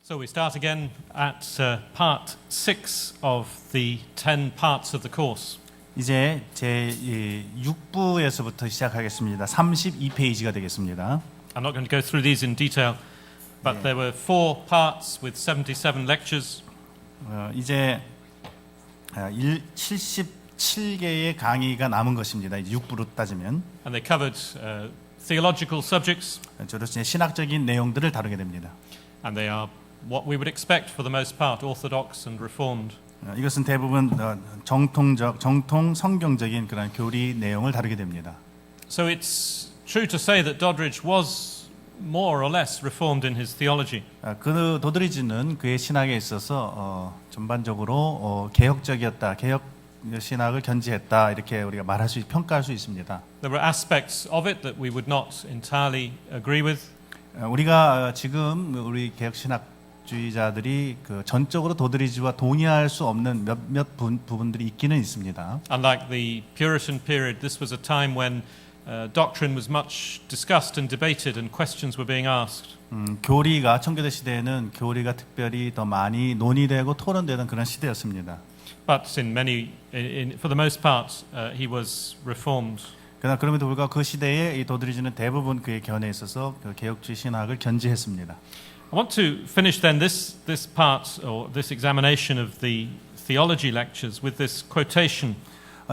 So we start again at part 6 of the 10 parts of the course. 이제 제 6부에서부터 시작하겠습니다. 32페이지가 되겠습니다. I'm not going to go through these in detail, but there were 4 parts with 77 lectures. 이제 77개의 강의가 남은 것입니다. 6부로 따지면. And they covered theological subjects. 주로 신학적인 내용들을 다루게 됩니다. And they are what we would expect for the most part, orthodox and reformed. 이것은 대부분 정통 성경적인 그런 교리 내용을 다루게 됩니다. So it's true to say that Doddridge was more or less reformed in his theology. 그 도드리지는 그의 신학에 있어서 전반적으로 개혁적이었다, 개혁 신학을 견지했다 이렇게 우리가 평가할 수 있습니다. There were aspects of it that we would not entirely agree with. 우리가 지금 우리 개혁 신학주의자들이 그 전적으로 도드리지와 동의할 수 없는 몇몇 부분들이 있기는 있습니다. Unlike the Puritan period, this was a time when doctrine was much discussed and debated, and questions were being asked. 교리가 청교도 시대에는 교리가 특별히 더 많이 논의되고 토론되는 그런 시대였습니다. But for the most part, he was reformed. 그러나 그럼에도 불구하고 그 시대에 이 도드리지는 대부분 그의 견해에 있어서 그 개혁주의 신학을 견지했습니다. I want to finish then this part or this examination of the theology lectures with this quotation.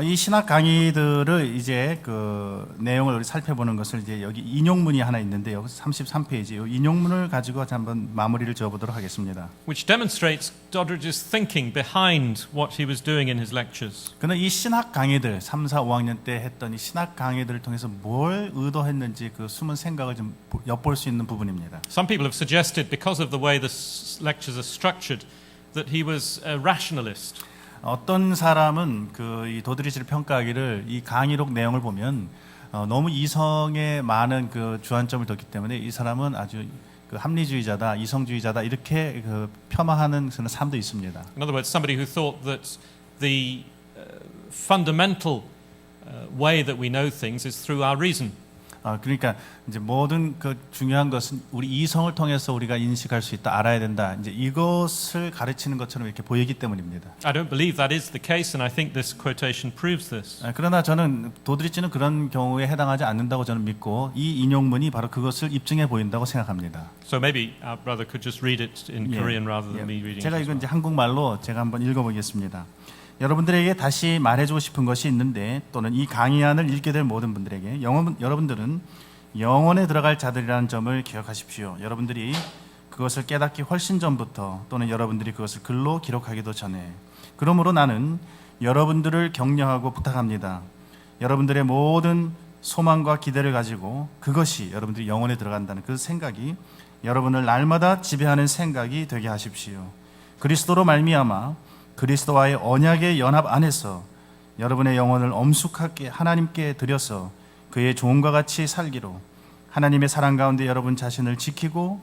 이 신학 강의들을 이제 그 내용을 우리 살펴보는 것을 이제 여기 인용문이 하나 있는데 여기 33페이지 이 인용문을 가지고 한번 마무리를 지어보도록 하겠습니다. Which demonstrates Doddridge's thinking behind what he was doing in his lectures. 그는 이 신학 강의들 3, 4, 5학년 때 했던 이 신학 강의들을 통해서 뭘 의도했는지 그 숨은 생각을 좀 엿볼 수 있는 부분입니다. Some people have suggested because of the way the lectures are structured that he was a rationalist. 어떤 사람은 이 도드리지를 평가하기를 이 강의록 내용을 보면 너무 이성에 많은 그 주안점을 뒀기 때문에 이 사람은 아주 그 합리주의자다, 이성주의자다 이렇게 그 폄하하는 그런 사람도 있습니다. In other words, somebody who thought that the fundamental way that we know things is through our reason. 그러니까 이제 모든 그 중요한 것은 우리 이성을 통해서 우리가 인식할 수 있다, 알아야 된다. 이제 이것을 가르치는 것처럼 이렇게 보이기 때문입니다. I don't believe that is the case, and I think this quotation proves this. 그러나 저는 도드리지는 그런 경우에 해당하지 않는다고 저는 믿고 이 인용문이 바로 그것을 입증해 보인다고 생각합니다. So maybe our brother could just read it in Korean rather than me reading it. 제가 이건 이제 한국말로 제가 한번 읽어보겠습니다. 여러분들에게 다시 말해주고 싶은 것이 있는데 또는 이 강의안을 읽게 될 모든 분들에게 여러분들은 영혼에 들어갈 자들이라는 점을 기억하십시오. 여러분들이 그것을 깨닫기 훨씬 전부터 또는 여러분들이 그것을 글로 기록하기도 전에 그러므로 나는 여러분들을 격려하고 부탁합니다. 여러분들의 모든 소망과 기대를 가지고 그것이 여러분들이 영혼에 들어간다는 그 생각이 여러분을 날마다 지배하는 생각이 되게 하십시오. 그리스도로 말미암아 그리스도와의 언약의 연합 안에서 여러분의 영혼을 엄숙하게 하나님께 드려서 그의 종과 같이 살기로 하나님의 사랑 가운데 여러분 자신을 지키고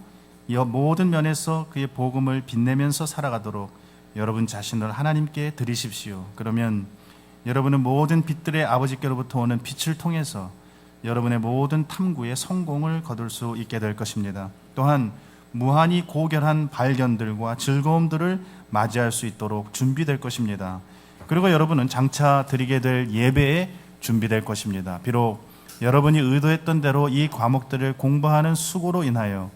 모든 면에서 그의 복음을 빛내면서 살아가도록 여러분 자신을 하나님께 드리십시오. 그러면 여러분은 모든 빛들의 아버지께로부터 오는 빛을 통해서 여러분의 모든 탐구에 성공을 거둘 수 있게 될 것입니다. 또한 무한히 고결한 발견들과 즐거움들을 맞이할 수 있도록 준비될 것입니다. 그리고 여러분은 장차 드리게 될 예배에 준비될 것입니다. 비록 여러분이 의도했던 대로 이 과목들을 공부하는 수고로 인하여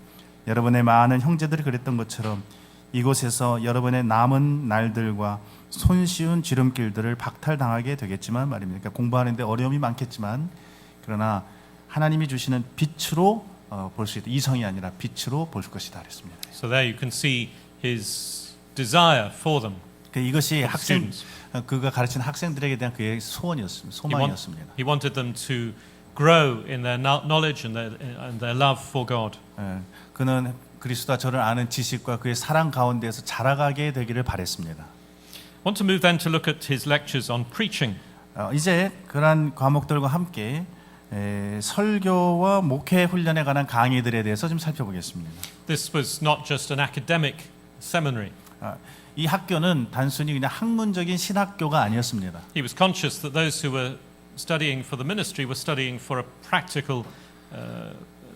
여러분의 많은 형제들이 그랬던 것처럼 이곳에서 여러분의 남은 날들과 손쉬운 지름길들을 박탈당하게 되겠지만 말입니다. 그러니까 공부하는데 어려움이 많겠지만 그러나 하나님이 주시는 빛으로 볼 수 있다. 이성이 아니라 빛으로 볼 것이다 그랬습니다. So there you can see his desire for them. 이것이 그가 가르치는 학생들에게 대한 그의 소원이었습니다. 소망이었습니다. He wanted them to grow in their knowledge and their love for God. 그는 그리스도와 저를 아는 지식과 그의 사랑 가운데에서 자라가게 되기를 바랬습니다. I want to move then to look at his lectures on preaching. 이제 그러한 과목들과 함께 설교와 목회 훈련에 관한 강의들에 대해서 좀 살펴보겠습니다. This was not just an academic seminary. 이 학교는 단순히 그냥 학문적인 신학교가 아니었습니다. He was conscious that those who were studying for the ministry were studying for a practical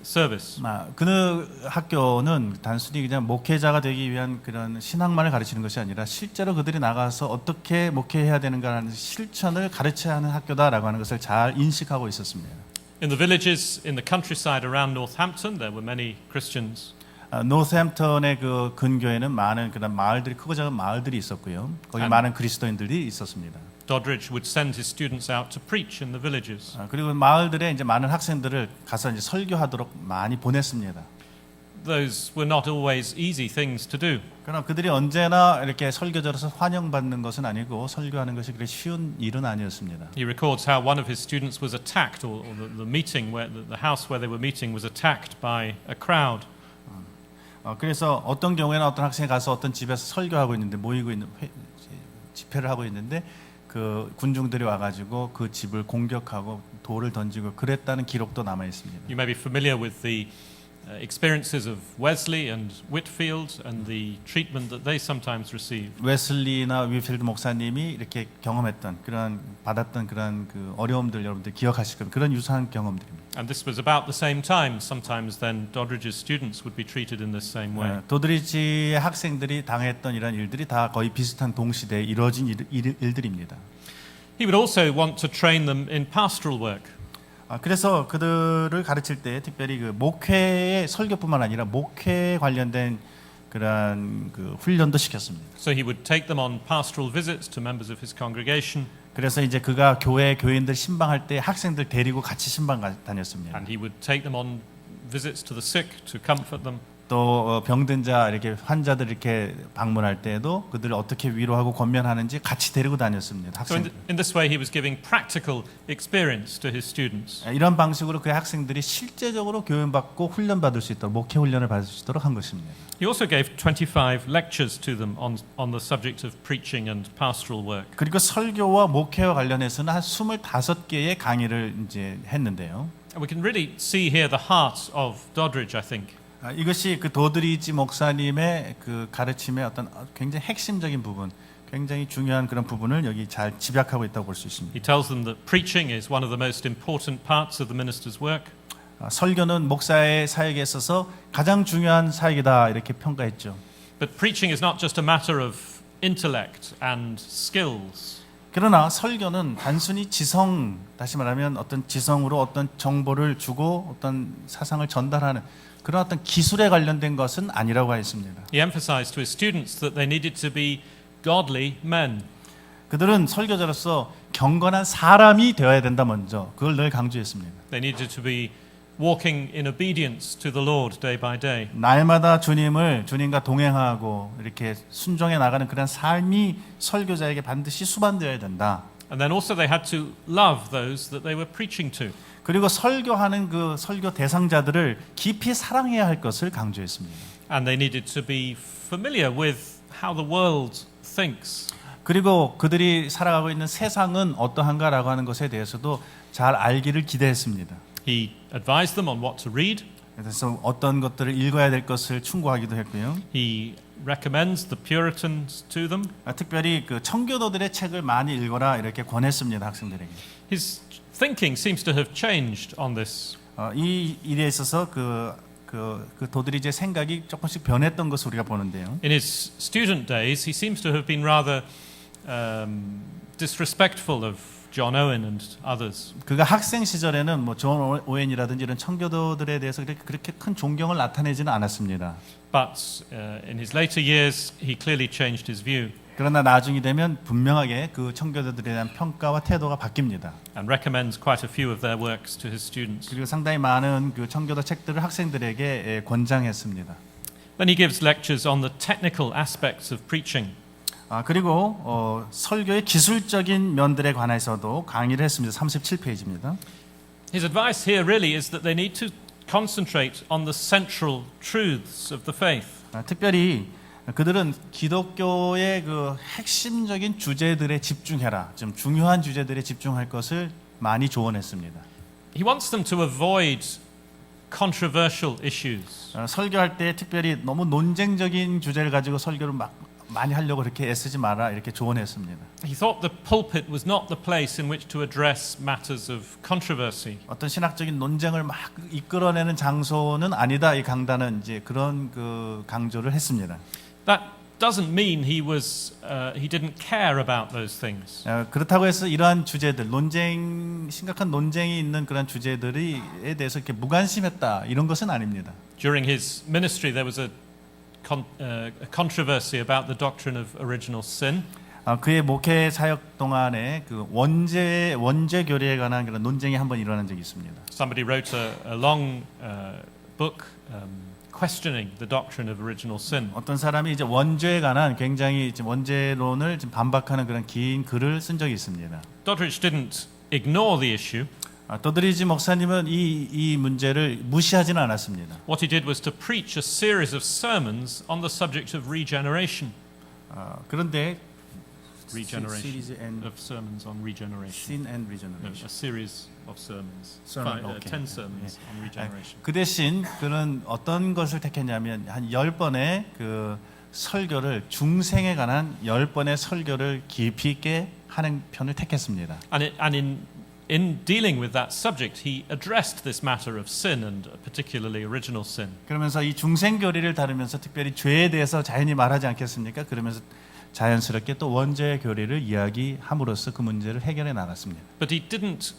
service. 그 학교는 단순히 그냥 목회자가 되기 위한 그런 신학만을 가르치는 것이 아니라 실제로 그들이 나가서 어떻게 목회해야 되는가라는 실천을 가르쳐야 하는 학교다라고 하는 것을 잘 인식하고 있었습니다. In the villages in the countryside around Northampton, there were many Christians. 노스햄턴의 그 근교에는 많은 그런 마을들이 크고 작은 마을들이 있었고요. 거기 많은 그리스도인들이 있었습니다. Doddridge would send his students out to preach in the villages. 그리고 마을들에 이제 많은 학생들을 가서 이제 설교하도록 많이 보냈습니다. Those were not always easy things to do. 그러나 그들이 언제나 이렇게 설교자로서 환영받는 것은 아니고 설교하는 것이 그렇게 쉬운 일은 아니었습니다. He records how one of his students was attacked, or the meeting where the house where they were meeting was attacked by a crowd. 그래서 어떤 경우에는 어떤 학생이 가서 어떤 집에서 설교하고 있는데 모이고 있는 집회를 하고 있는데 그 군중들이 와가지고 그 집을 공격하고 돌을 던지고 그랬다는 기록도 남아 있습니다. You may be familiar with the experiences of Wesley and Whitfield and the treatment that they sometimes received. 웨슬리나 위필드 목사님이 이렇게 경험했던 그런 받았던 그런 그 어려움들 여러분들 기억하실 겁니다. 그런 유사한 경험들입니다. And this was about the same time. Sometimes then Doddridge's students would be treated in this same way. 도드리지의 학생들이 당했던 이런 일들이 다 거의 비슷한 동시대에 이루어진 일들입니다. He would also want to train them in pastoral work. 그래서 그들을 가르칠 때 특별히 그 목회의 설교뿐만 아니라 목회에 관련된 그런 그 훈련도 시켰습니다. So he would take them on pastoral visits to members of his congregation. 그래서 이제 그가 교인들 신방할 때 학생들 데리고 같이 신방 다녔습니다. And he would take them on visits to the sick to comfort them. 또 병든 자 이렇게 환자들 이렇게 방문할 때에도 그들을 어떻게 위로하고 권면하는지 같이 데리고 다녔습니다. So 학생들. in this way he was giving practical experience to his students. 이런 방식으로 그 학생들이 실제적으로 교훈받고 훈련받을 수 있도록 목회 훈련을 받을 수 있도록 한 것입니다. He also gave 25 lectures to them on the subject of preaching and pastoral work. 그리고 설교와 목회와 관련해서는 한 25개의 강의를 이제 했는데요. And we can really see here the heart of Doddridge, I think. 이것이 그 도드리지 목사님의 그 가르침의 어떤 굉장히 핵심적인 부분, 굉장히 중요한 그런 부분을 여기 잘 집약하고 있다고 볼 수 있습니다. He tells them that preaching is one of the most important parts of the minister's work. 설교는 목사의 사역에 있어서 가장 중요한 사역이다 이렇게 평가했죠. But preaching is not just a matter of intellect and skills. 그러나 설교는 단순히 다시 말하면 어떤 지성으로 어떤 정보를 주고 어떤 사상을 전달하는 그런 어떤 기술에 관련된 것은 아니라고 했습니다. He emphasized to his students that they needed to be godly men. 그들은 설교자로서 경건한 사람이 되어야 된다 먼저 그걸 늘 강조했습니다. They needed to be walking in obedience to the Lord day by day. 날마다 주님과 동행하고 이렇게 순종해 나가는 그런 삶이 설교자에게 반드시 수반되어야 된다. And then also they had to love those that they were preaching to. 그리고 설교하는 그 설교 대상자들을 깊이 사랑해야 할 것을 강조했습니다. And they needed to be familiar with how the world thinks. 그리고 그들이 살아가고 있는 세상은 어떠한가라고 하는 것에 대해서도 잘 알기를 기대했습니다. He advised them on what to read. 그래서 어떤 것들을 읽어야 될 것을 충고하기도 했고요. He recommends the Puritans to them. 특별히 그 청교도들의 책을 많이 읽어라 이렇게 권했습니다, 학생들에게. His thinking seems to have changed on this. 이 일에 있어서 그 도드리지의 생각이 조금씩 변했던 것을 우리가 보는데요. In his student days, he seems to have been rather disrespectful of John Owen and others. 그가 학생 시절에는 뭐 존 오웬이라든지 이런 청교도들에 대해서 그렇게 큰 존경을 나타내지는 않았습니다. But in his later years, he clearly changed his view. 그러나 나중이 되면 분명하게 그 청교도들에 대한 평가와 태도가 바뀝니다. And recommends quite a few of their works to his students. 그리고 상당히 많은 그 청교도 책들을 학생들에게 권장했습니다. Then he gives lectures on the technical aspects of preaching. 그리고 설교의 기술적인 면들에 관해서도 강의를 했습니다. 37페이지입니다. His advice here really is that they need to concentrate on the central truths of the faith. 특별히 그들은 기독교의 그 핵심적인 주제들에 집중해라. 좀 중요한 주제들에 집중할 것을 많이 조언했습니다. He wants them to avoid controversial issues. 설교할 때 특별히 너무 논쟁적인 주제를 가지고 설교를 막 많이 하려고 그렇게 애쓰지 마라 이렇게 조언했습니다. He thought the pulpit was not the place in which to address matters of controversy. 어떤 신학적인 논쟁을 막 이끌어내는 장소는 아니다. 이 강단은 이제 그런 그 강조를 했습니다. That doesn't mean he didn't care about those things. 그렇다고 해서 이러한 주제들, 심각한 논쟁이 있는 그런 주제들에 대해서 이렇게 무관심했다 이런 것은 아닙니다. During his ministry, there was a controversy about the doctrine of original sin. 그의 목회 사역 동안에 그 원죄 교리에 관한 그런 논쟁이 한번 일어난 적이 있습니다. Somebody wrote a long book questioning the doctrine of original sin. 어떤 사람이 이제 원죄에 관한 굉장히 지금 원죄론을 지금 반박하는 그런 긴 글을 쓴 적이 있습니다. Doddridge didn't ignore the issue. 도드리지 목사님은 이 문제를 무시하지는 않았습니다. What he did was to preach a series of sermons on the subject of regeneration. 그런데 Regeneration of sermons on regeneration. Sin and No, regeneration. a series of sermons. Sermon, 10 sermons on regeneration. 그 대신 그는 어떤 것을 택했냐면 한 10번의 그 설교를 중생에 관한 10번의 설교를 깊이 있게 하는 편을 택했습니다. And in dealing with that subject, he addressed this matter of sin and particularly original sin. 그러면서 이 중생 교리를 다루면서 특별히 죄에 대해서 자연히 말하지 않겠습니까? 그러면서 자연스럽게 또 원죄의 교리를 이야기함으로써 그 문제를 해결해 나갔습니다. But he didn't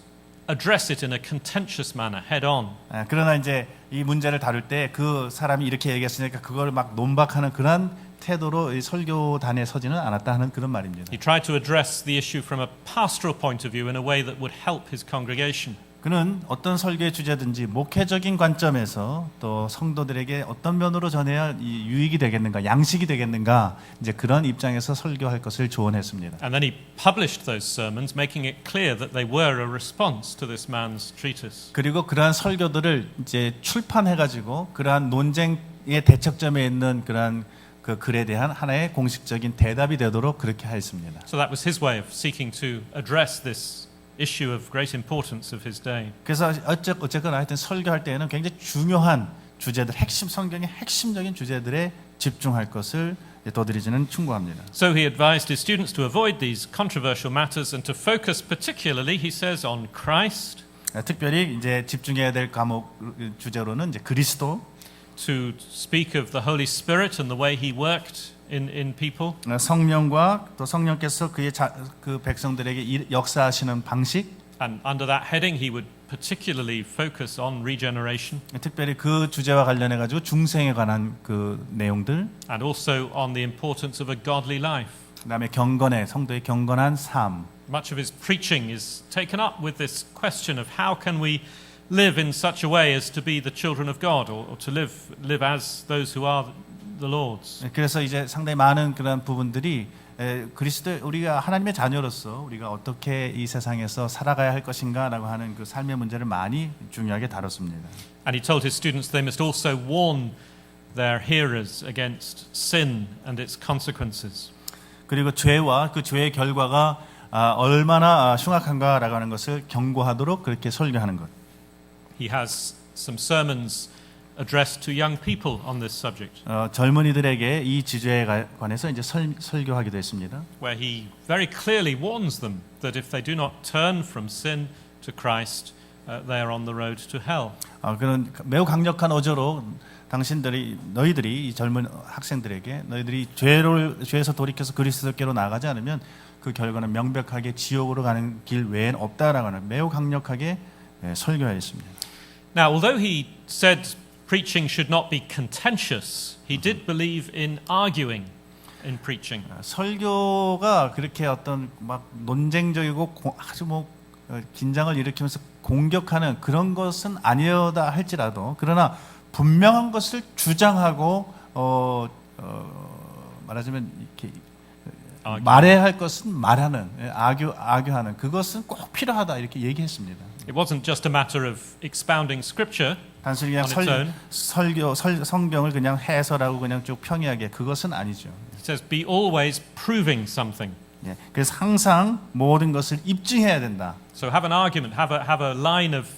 address it in a contentious manner, head on. 그러나 이제 이 문제를 다룰 때 그 사람이 이렇게 얘기했으니까 그걸 막 논박하는 그런 태도로 이 설교단에 서지는 않았다 하는 그런 말입니다. He tried to address the issue from a pastoral point of view in a way that would help his congregation. 그는 어떤 설교의 주제든지 목회적인 관점에서 또 성도들에게 어떤 면으로 전해야 이 유익이 되겠는가, 양식이 되겠는가 이제 그런 입장에서 설교할 것을 조언했습니다. And then he published those sermons, making it clear that they were a response to this man's treatise. 그리고 그러한 설교들을 이제 출판해가지고 그러한 논쟁의 대척점에 있는 그러한 그 글에 대한 하나의 공식적인 대답이 되도록 그렇게 하였습니다. So that was his way of seeking to address this issue of great importance of his day. 그래서 어쨌거나 하여튼 설교할 때에는 굉장히 중요한 주제들, 성경의 핵심적인 주제들에 집중할 것을 도드리지는 충고합니다. So he advised his students to avoid these controversial matters and to focus particularly, he says, on Christ. 특별히 이제 집중해야 될 과목 주제로는 이제 그리스도, to speak of the Holy Spirit and the way he worked in people. 성령과 또 성령께서 그 백성들에게 역사하시는 방식. And under that heading, he would particularly focus on regeneration. 특별히 그 주제와 관련해 가지고 중생에 관한 그 내용들. And also on the importance of a godly life. 그다음에 성도의 경건한 삶. Much of his preaching is taken up with this question of how can we live in such a way as to be the children of God, or to live as those who are the Lord's. 그래서 이제 상당히 많은 그런 부분들이 그리스도 우리가 하나님의 자녀로서 우리가 어떻게 이 세상에서 살아가야 할 것인가라고 하는 그 삶의 문제를 많이 중요하게 다뤘습니다. And he told his students they must also warn their hearers against sin and its consequences. 그리고 죄와 그 죄의 결과가 얼마나 흉악한가라고 하는 것을 경고하도록 그렇게 설교하는 것. He has some sermons addressed to young people on this subject. 젊은이들에게 이 주제에 관해서 이제 설교하기도 했습니다. Where he very clearly warns them that if they do not turn from sin to Christ, they are on the road to hell. 그런 매우 강력한 어조로 너희들이 이 젊은 학생들에게 너희들이 죄에서 돌이켜서 그리스도께로 나가지 않으면 그 결과는 명백하게 지옥으로 가는 길 외엔 없다라고 하는 매우 강력하게 설교하였습니다. Now, although he said preaching should not be contentious, he did believe in arguing in preaching. 설교가 그렇게 어떤 막 논쟁적이고 아주 긴장을 일으키면서 공격하는 그런 것은 아니었다 할지라도 그러나 분명한 것을 주장하고 말하자면 이렇게 말해야 할 것은 말하는 아규하는 그것은 꼭 필요하다 이렇게 얘기했습니다. It wasn't just a matter of expounding scripture. 단순히 그냥 성경을 그냥 해설하고 그냥 쭉 평이하게 그것은 아니죠. It says be always proving something. 그래서 항상 모든 것을 입증해야 된다. So have an argument, have a line of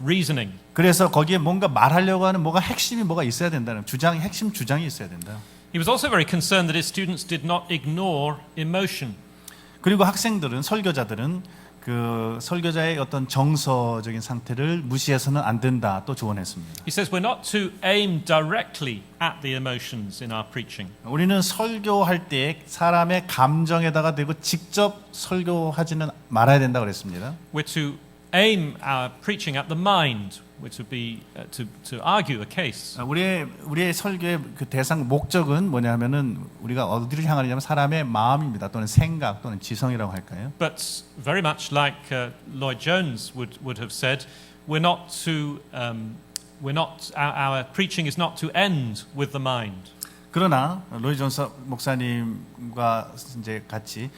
reasoning. 그래서 거기에 뭔가 말하려고 하는 핵심이 뭐가 있어야 된다는 핵심 주장이 있어야 된다. He was also very concerned that his students did not ignore emotion. 그리고 학생들은 설교자들은 그 설교자의 어떤 정서적인 상태를 무시해서는 안 된다 또 조언했습니다. He says we're not to aim directly at the emotions in our preaching. 우리는 설교할 때 사람의 감정에다가 대고 직접 설교하지는 말아야 된다 그랬습니다. We're to aim our preaching at the mind, which would be to argue a case. 우리의 설교의 그 대상 목적은 뭐냐면은 우리가 어디를 향하려면 사람의 마음입니다. 또는 생각 또는 지성이라고 할까요? But very much like Lloyd Jones would have said, our preaching is not to end with the mind. 그러나 로이 존스 목사님과 이제 같이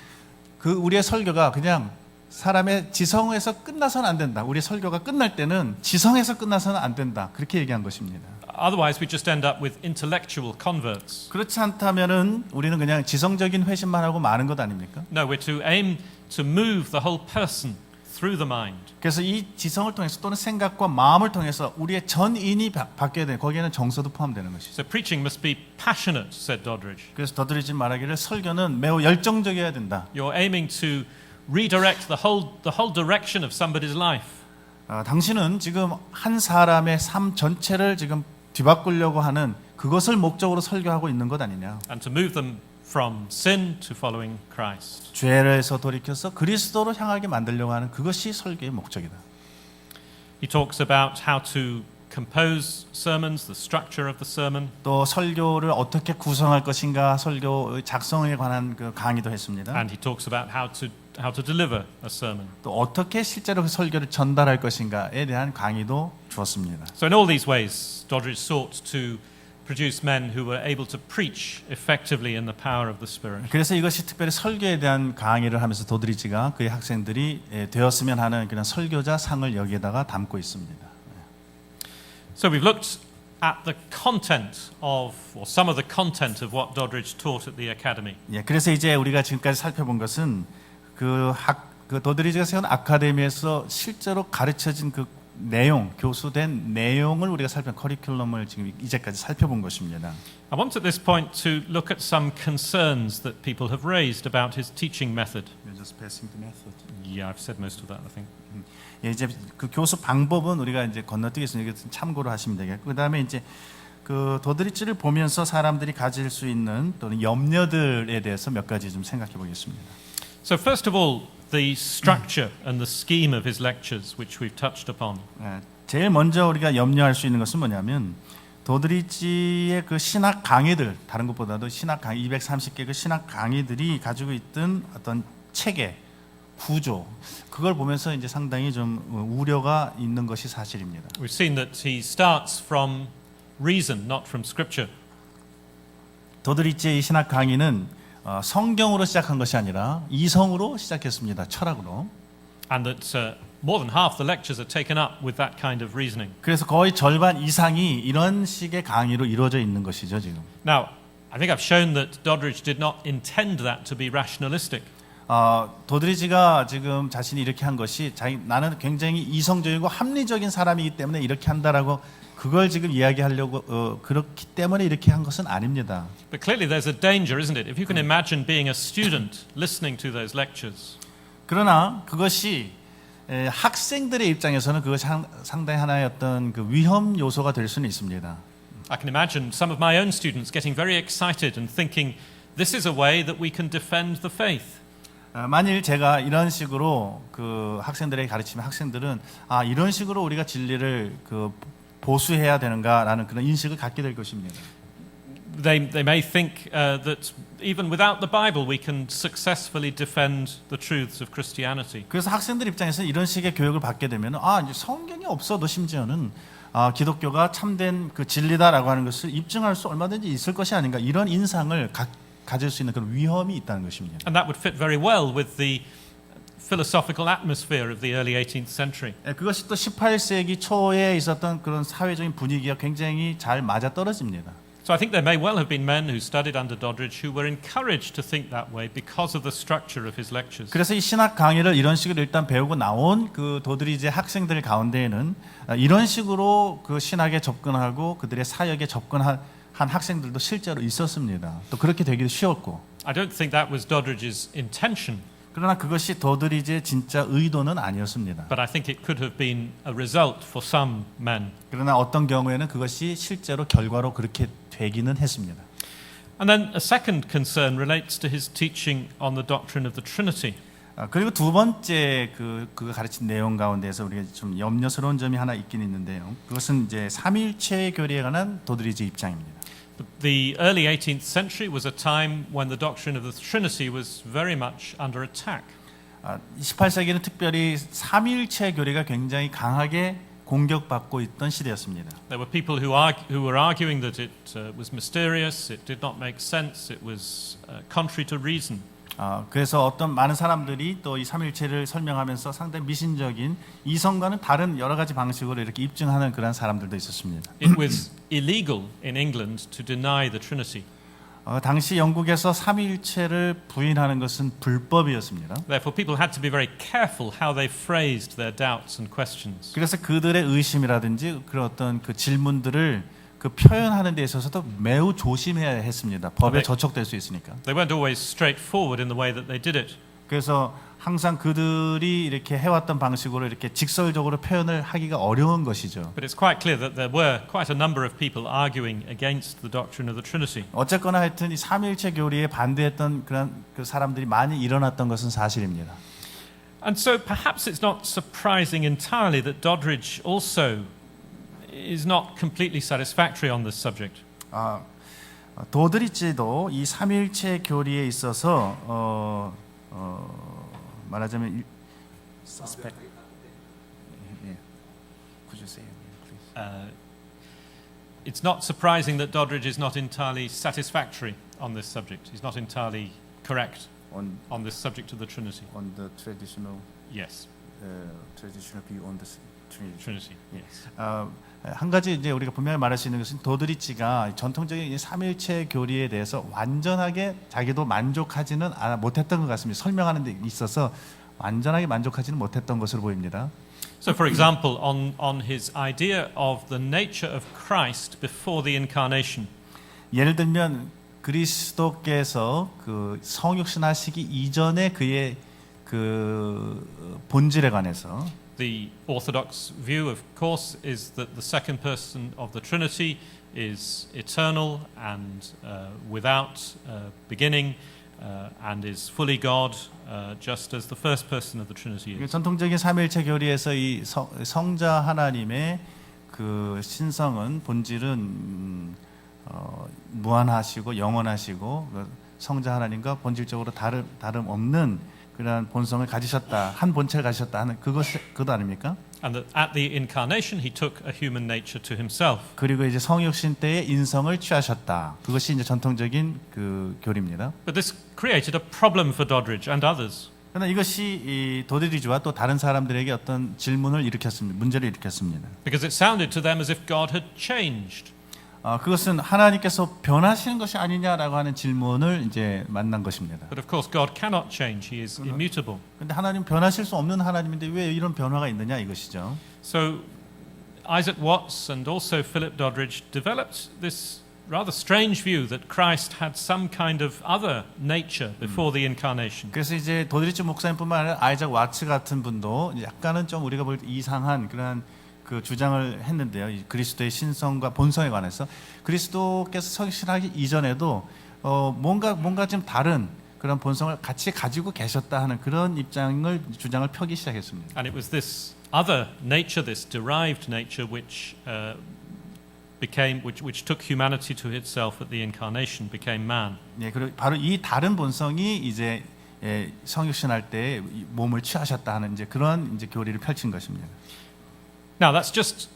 그 우리의 설교가 그냥 사람의 지성에서 끝나서는 안 된다. 우리의 설교가 끝날 때는 지성에서 끝나서는 안 된다. 그렇게 얘기한 것입니다. Otherwise, we just end up with intellectual converts. 그렇지 않다면은 우리는 그냥 지성적인 회심만 하고 마는 것 아닙니까? No, we're to aim to move the whole person through the mind. 그래서 이 지성을 통해서 또는 생각과 마음을 통해서 우리의 전인이 바뀌어야 돼. 거기에는 정서도 포함되는 것이죠. So preaching must be passionate, said Doddridge. 그래서 더드리지 말하기를 설교는 매우 열정적이어야 된다. You're aiming to redirect the whole direction of somebody's life. 당신은 지금 한 사람의 삶 전체를 지금 뒤바꾸려고 하는 그것을 목적으로 설교하고 있는 것 아니냐. And to move them from sin to following Christ. 죄에서 돌이켜서 그리스도로 향하게 만들려고 하는 그것이 설교의 목적이다. He talks about how to compose sermons, the structure of the sermon. 또 설교를 어떻게 구성할 것인가 설교의 작성에 관한 그 강의도 했습니다. And he talks about how to deliver a sermon. 또 어떻게 실제로 그 설교를 전달할 것인가에 대한 강의도 주었습니다. So in all these ways, Doddridge sought to produce men who were able to preach effectively in the power of the Spirit. 그래서 이것이 특별히 설교에 대한 강의를 하면서 도드리지가 그의 학생들이 되었으면 하는 그런 설교자 상을 여기에다가 담고 있습니다. So we've looked at the content of, or some of the content of what Doddridge taught at the academy. 예, 그래서 이제 우리가 지금까지 살펴본 것은 그 도드리지가 세운 아카데미에서 실제로 가르쳐진 그 내용, 교수된 내용을 우리가 커리큘럼을 지금 이제까지 살펴본 것입니다. I want at this point to look at some concerns that people have raised about his teaching method. Yeah, I've said most of that, I think. 예, 이제 그 교수 방법은 우리가 이제 건너뛰겠습니다. 참고로 하시면 되겠고, 그다음에 이제 그 도드리지를 보면서 사람들이 가질 수 있는 또는 염려들에 대해서 몇 가지 좀 생각해 보겠습니다. So first of all, the structure and the scheme of his lectures, which we've touched upon. 예, 제일 먼저 우리가 염려할 수 있는 것은 뭐냐면 도드리지의 그 신학 강의들, 다른 것보다도 신학 강의 230개 그 신학 강의들이 가지고 있던 어떤 체계, 구조, 그걸 보면서 이제 상당히 좀 우려가 있는 것이 사실입니다. We've seen that he starts from reason, not from scripture. 도드리지의 신학 강의는 성경으로 시작한 것이 아니라 이성으로 시작했습니다. 철학으로. And that more than half the lectures are taken up with that kind of reasoning. 그래서 거의 절반 이상이 이런 식의 강의로 이루어져 있는 것이죠, 지금. Now, I think I've shown that Doddridge did not intend that to be rationalistic. 도드리지가 지금 자신이 이렇게 한 것이 나는 굉장히 이성적이고 합리적인 사람이기 때문에 이렇게 한다라고 그걸 지금 이야기하려고 그렇기 때문에 이렇게 한 것은 아닙니다. But clearly there's a danger, isn't it? If you can imagine being a student listening to those lectures. 그러나 그것이 학생들의 입장에서는 그것이 상당히 하나의 어떤 그 위험 요소가 될 수는 있습니다. I can imagine some of my own students getting very excited and thinking this is a way that we can defend the faith. 만일 제가 이런 식으로 그 학생들에게 가르치면 학생들은 이런 식으로 우리가 진리를 그 보수해야 되는가라는 그런 인식을 갖게 될 것입니다. They may think that even without the Bible we can successfully defend the truths of Christianity. 그래서 학생들 입장에서 이런 식의 교육을 받게 되면 이제 성경이 없어도 심지어는 기독교가 참된 그 진리다라고 하는 것을 입증할 수 얼마든지 있을 것이 아닌가 이런 인상을 가질 수 있는 그런 위험이 있다는 것입니다. And that would fit very well with the philosophical atmosphere of the early 18th century. 그것이 또 18세기 초에 있었던 그런 사회적인 분위기가 굉장히 잘 맞아떨어집니다. So I think there may well have been men who studied under Doddridge who were encouraged to think that way because of the structure of his lectures. 그래서 이 신학 강의를 이런 식으로 일단 배우고 나온 그 도드리지의 학생들 가운데에는 이런 식으로 그 신학에 접근하고 그들의 사역에 접근하는 한 학생들도 실제로 있었습니다. 또 그렇게 되기도 쉬웠고. I don't think that was Doddridge's intention, 그러나 그것이 도드리지의 진짜 의도는 아니었습니다. but I think it could have been a result for some men. 그러나 어떤 경우에는 그것이 실제로 결과로 그렇게 되기는 했습니다. And then a second concern relates to his teaching on the doctrine of the Trinity. 그리고 두 번째 그가 가르친 내용 가운데서 우리가 좀 염려스러운 점이 하나 있긴 있는데요. 그것은 이제 삼일체 교리에 관한 도드리지 입장입니다. The early 18th century was a time when the doctrine of the Trinity was very much under attack. 18세기는 특별히 삼일체 교리가 굉장히 강하게 공격받고 있던 시대였습니다. There were people who were arguing that it was mysterious, it did not make sense, it was contrary to reason. 그래서 어떤 많은 사람들이 또 이 삼일체를 설명하면서 상당히 미신적인 이성과는 다른 여러 가지 방식으로 이렇게 입증하는 그런 사람들도 있었습니다. It was illegal in England to deny the Trinity. 당시 영국에서 삼일체를 부인하는 것은 불법이었습니다. Therefore, people had to be very careful how they phrased their doubts and questions. 그래서 그들의 의심이라든지 그런 어떤 그 질문들을 그 표현하는 데 있어서도 매우 조심해야 했습니다. 법에 저촉될 수 있으니까. They weren't always straightforward in the way that they did it. 그래서 항상 그들이 이렇게 해왔던 방식으로 이렇게 직설적으로 표현을 하기가 어려운 것이죠. But it's quite clear that there were quite a number of people arguing against the doctrine of the Trinity. 어쨌거나 하여튼 이 삼일체 교리에 반대했던 그런 그 사람들이 많이 일어났던 것은 사실입니다. And so perhaps it's not surprising entirely that Doddridge also is not completely satisfactory on this subject. 도드리지도 이 삼일체 교리에 있어서 말하자면 suspect. Could you say again, please? It's not surprising that Doddridge is not entirely satisfactory on this subject. He's not entirely correct on this subject of the Trinity. On the traditional Yes, view on the Trinity. Yes. 한 가지 이제 우리가 분명히 말할 수 있는 것은 도드리치가 전통적인 삼일체 교리에 대해서 완전하게 자기도 만족하지는 못했던 것 같습니다. 설명하는 데 있어서 완전하게 만족하지는 못했던 것으로 보입니다. So, for example, on his idea of the nature of Christ before the incarnation. 예를 들면 그리스도께서 그 성육신하시기 이전에 그의 그 본질에 관해서 The orthodox view, of course, is that the second person of the Trinity is eternal and without beginning and is fully God, just as the first person of the Trinity is. 전통적인 삼일체 교리에서 이 성자 하나님의 그 신성은 본질은 무한하시고 영원하시고 성자 하나님과 본질적으로 다름 없는 그러한 본성을 가지셨다, 한 본체를 가지셨다 하는 그것 아닙니까? And that at the incarnation he took a human nature to himself. 그리고 이제 성육신 때에 인성을 취하셨다. 그것이 이제 전통적인 그 교리입니다. But this created a problem for Doddridge and others. 그러나 이것이 이 도드리지와 또 다른 사람들에게 어떤 질문을 일으켰습니다. 문제를 일으켰습니다. Because it sounded to them as if God had changed. 그것은 하나님께서 변하시는 것이 아니냐라고 하는 질문을 이제 만난 것입니다. But of course God cannot change. He is immutable. 근데 하나님 변하실 수 없는 하나님인데 왜 이런 변화가 있느냐 이것이죠. So Isaac Watts and also Philip Doddridge developed this rather strange view that Christ had some kind of other nature before the incarnation. 그래서 이제 도드리치 목사님뿐만 아니라 아이작 와츠 같은 분도 약간은 좀 우리가 볼 때 이상한 그런 그 주장을 했는데요. 이 그리스도의 신성과 본성에 관해서 그리스도께서 성실하기 이전에도 뭔가 좀 다른 그런 본성을 같이 가지고 계셨다 하는 그런 주장을 펴기 시작했습니다. And it was this other nature, this derived nature, which took humanity to itself at the incarnation, became man. 네, 그리고 바로 이 다른 본성이 이제 성육신할 때 몸을 취하셨다 하는 이제 그런 이제 교리를 펼친 것입니다. Now that's just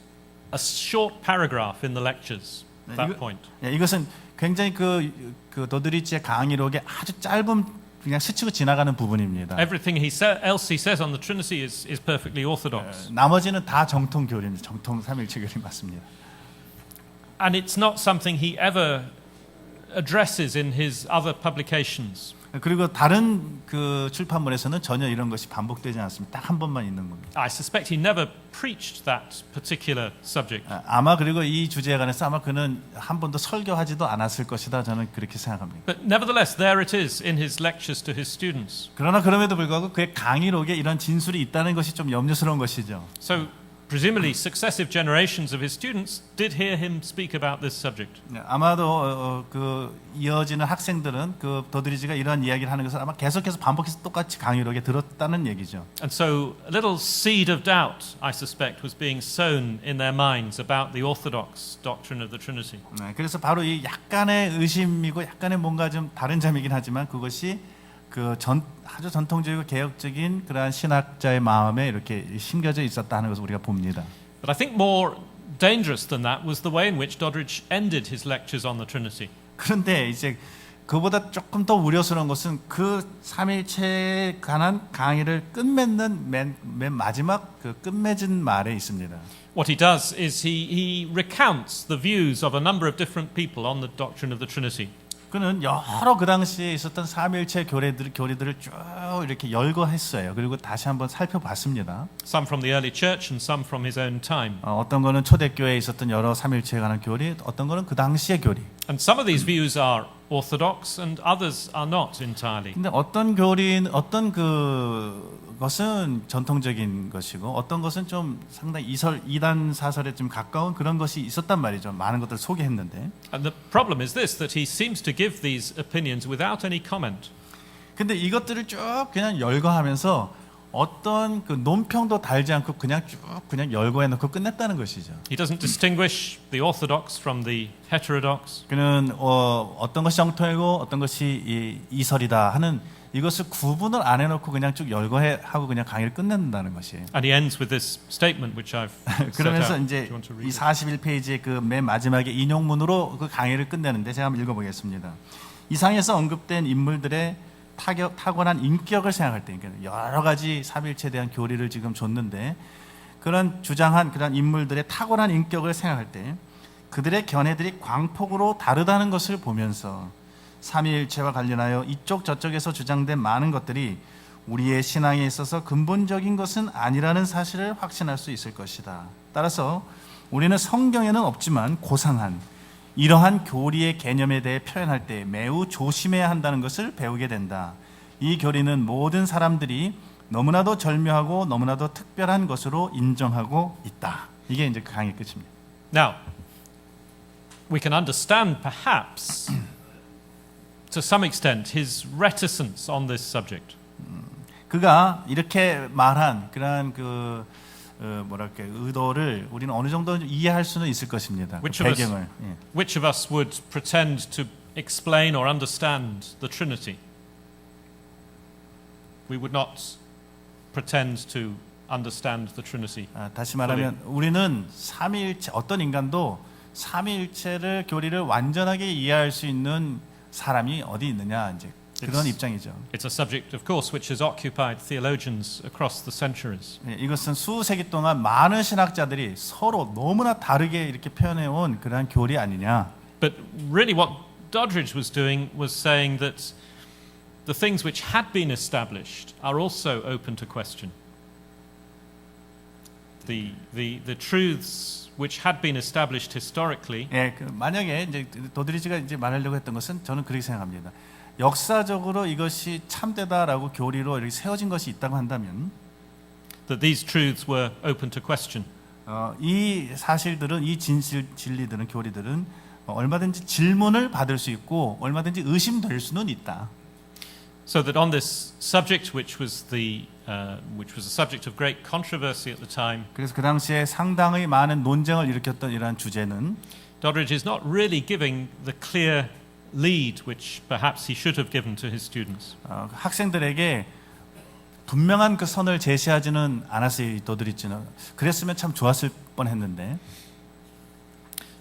a short paragraph in the lectures. That point. 이것은 굉장히 그 도드리치의 강의록에 아주 짧은 그냥 스치고 지나가는 부분입니다. Everything else he says on the Trinity is perfectly orthodox. 나머지는 다 정통 교리입니다. 정통 삼일체 교리 맞습니다. And it's not something he ever addresses in his other publications. 그리고 다른 그 출판물에서는 전혀 이런 것이 반복되지 않습니다. 딱 한 번만 있는 겁니다. I suspect he never preached that particular subject. 아마 그리고 이 주제에 관해서 아마 그는 한 번도 설교하지도 않았을 것이다. 저는 그렇게 생각합니다. But nevertheless, there it is in his lectures to his students. 그러나 그럼에도 불구하고 그의 강의록에 이런 진술이 있다는 것이 좀 염려스러운 것이죠. So presumably successive generations of his students did hear him speak about this subject. 아마도 그 이어지는 학생들은 그 도드리지가 이런 이야기를 하는 것을 아마 계속해서 반복해서 똑같이 강의록에 들었다는 얘기죠. And so a little seed of doubt, I suspect, was being sown in their minds about the orthodox doctrine of the Trinity. 그래서 바로 이 약간의 의심이고 약간의 뭔가 좀 다른 점이긴 하지만 그것이 그 아주 전통적이고 개혁적인 그러한 신학자의 마음에 이렇게 심겨져 있었다 하는 것을 우리가 봅니다. But I think more dangerous than that was the way in which Doddridge ended his lectures on the Trinity. 그런데 이제 그보다 조금 더 우려스러운 것은 그 삼위일체에 관한 강의를 끝맺는 맨 마지막 그 끝맺은 말에 있습니다. What he does is he recounts the views of a number of different people on the doctrine of the Trinity. 그는 여러 그 당시에 있었던 삼위일체 교리들을 쭉 이렇게 열거했어요. 그리고 다시 한번 살펴봤습니다. Some from the early church and some from his own time. 어떤 거는 초대교회에 있었던 여러 삼위일체에 관한 교리, 어떤 거는 그 당시의 교리. And some of these views are orthodox and others are not entirely. 근데 어떤 교리는 어떤 것은 전통적인 것이고 어떤 것은 좀 상당히 이단 사설에 좀 가까운 그런 것이 있었단 말이죠. 많은 것들을 소개했는데. And the problem is this, that he seems to give these opinions without any comment. 근데 이것들을 쭉 그냥 열거하면서 어떤 그 논평도 달지 않고 그냥 열거해 놓고 끝냈다는 것이죠. He doesn't distinguish the orthodox from the heterodox. 그는 어떤 것이 정통이고 어떤 것이 이설이다 하는 이것을 구분을 안 해놓고 그냥 쭉 열거하고 그냥 강의를 끝낸다는 것이에요. And he ends with this statement which I've set 그러면서 out. 이제 Do you want to 이 read it? 41페이지의 그 맨 마지막에 인용문으로 그 강의를 끝내는데 제가 한번 읽어보겠습니다. 이상에서 언급된 인물들의 타고난 인격을 생각할 때, 그러니까 여러 가지 삼위일체에 대한 교리를 지금 줬는데 그런 주장한 그런 인물들의 타고난 인격을 생각할 때 그들의 견해들이 광폭으로 다르다는 것을 보면서 삼위일체와 관련하여 이쪽 저쪽에서 주장된 많은 것들이 우리의 신앙에 있어서 근본적인 것은 아니라는 사실을 확신할 수 있을 것이다. 따라서 우리는 성경에는 없지만 고상한 이러한 교리의 개념에 대해 표현할 때 매우 조심해야 한다는 것을 배우게 된다. 이 교리는 모든 사람들이 너무나도 절묘하고 너무나도 특별한 것으로 인정하고 있다. 이게 이제 그 강의 끝입니다. Now, we can understand perhaps to some extent his reticence on this subject. 그가 이렇게 말한 그러한 뭐랄까 의도를 우리는 어느 정도 이해할 수는 있을 것입니다. 그 배경을. Which of us would pretend to explain or understand the Trinity? We would not pretend to understand the Trinity. 다시 말하면 우리는 삼위일체 어떤 인간도 삼위일체를 교리를 완전하게 이해할 수 있는 사람이 어디 있느냐 이제 그런 입장이죠. It's a subject, of course, which has occupied theologians across the centuries. 이것은 수세기 동안 많은 신학자들이 서로 너무나 다르게 이렇게 표현해온 그러한 교리 아니냐. But really, what Doddridge was doing was saying that the things which had been established are also open to question. The truths which had been established historically. 만약에 이제 도드리지가 이제 말하려고 했던 것은 저는 그렇게 생각합니다. 역사적으로 이것이 참되다라고 교리로 이렇게 세워진 것이 있다고 한다면 that these truths were open to question. 이 사실들은 이 진리들은 교리들은 얼마든지 질문을 받을 수 있고 얼마든지 의심될 수는 있다. So that on this subject, which was a subject of great controversy at the time, 그래서 그 당시에 상당히 많은 논쟁을 일으켰던 이러한 주제는 Doddridge is not really giving the clear lead which perhaps he should have given to his students. 학생들에게 분명한 그 선을 제시하지는 않았어요. 도드리지는 그랬으면 참 좋았을 뻔했는데.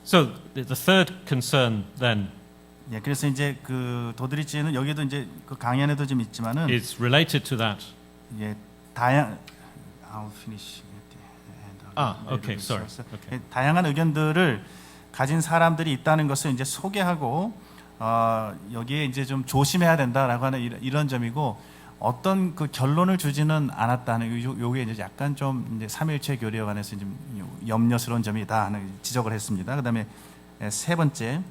So the third concern then 그래서 이제 그 도드리지는 여기도 이제 그 강의 안에도 좀 있지만은 is related to that. Okay, sorry. Okay. 다양한 의견들을 가진 사람들이 있다는 것을 이제 소개하고 여기에 이제 좀 조심해야 된다라고 하는 이런 점이고 어떤 그 결론을 주지는 않았다는 요게 이제 약간 좀 이제 삼일체 교리에 관해서 좀 염려스러운 점이다 하는 지적을 했습니다. 그다음에 세 번째.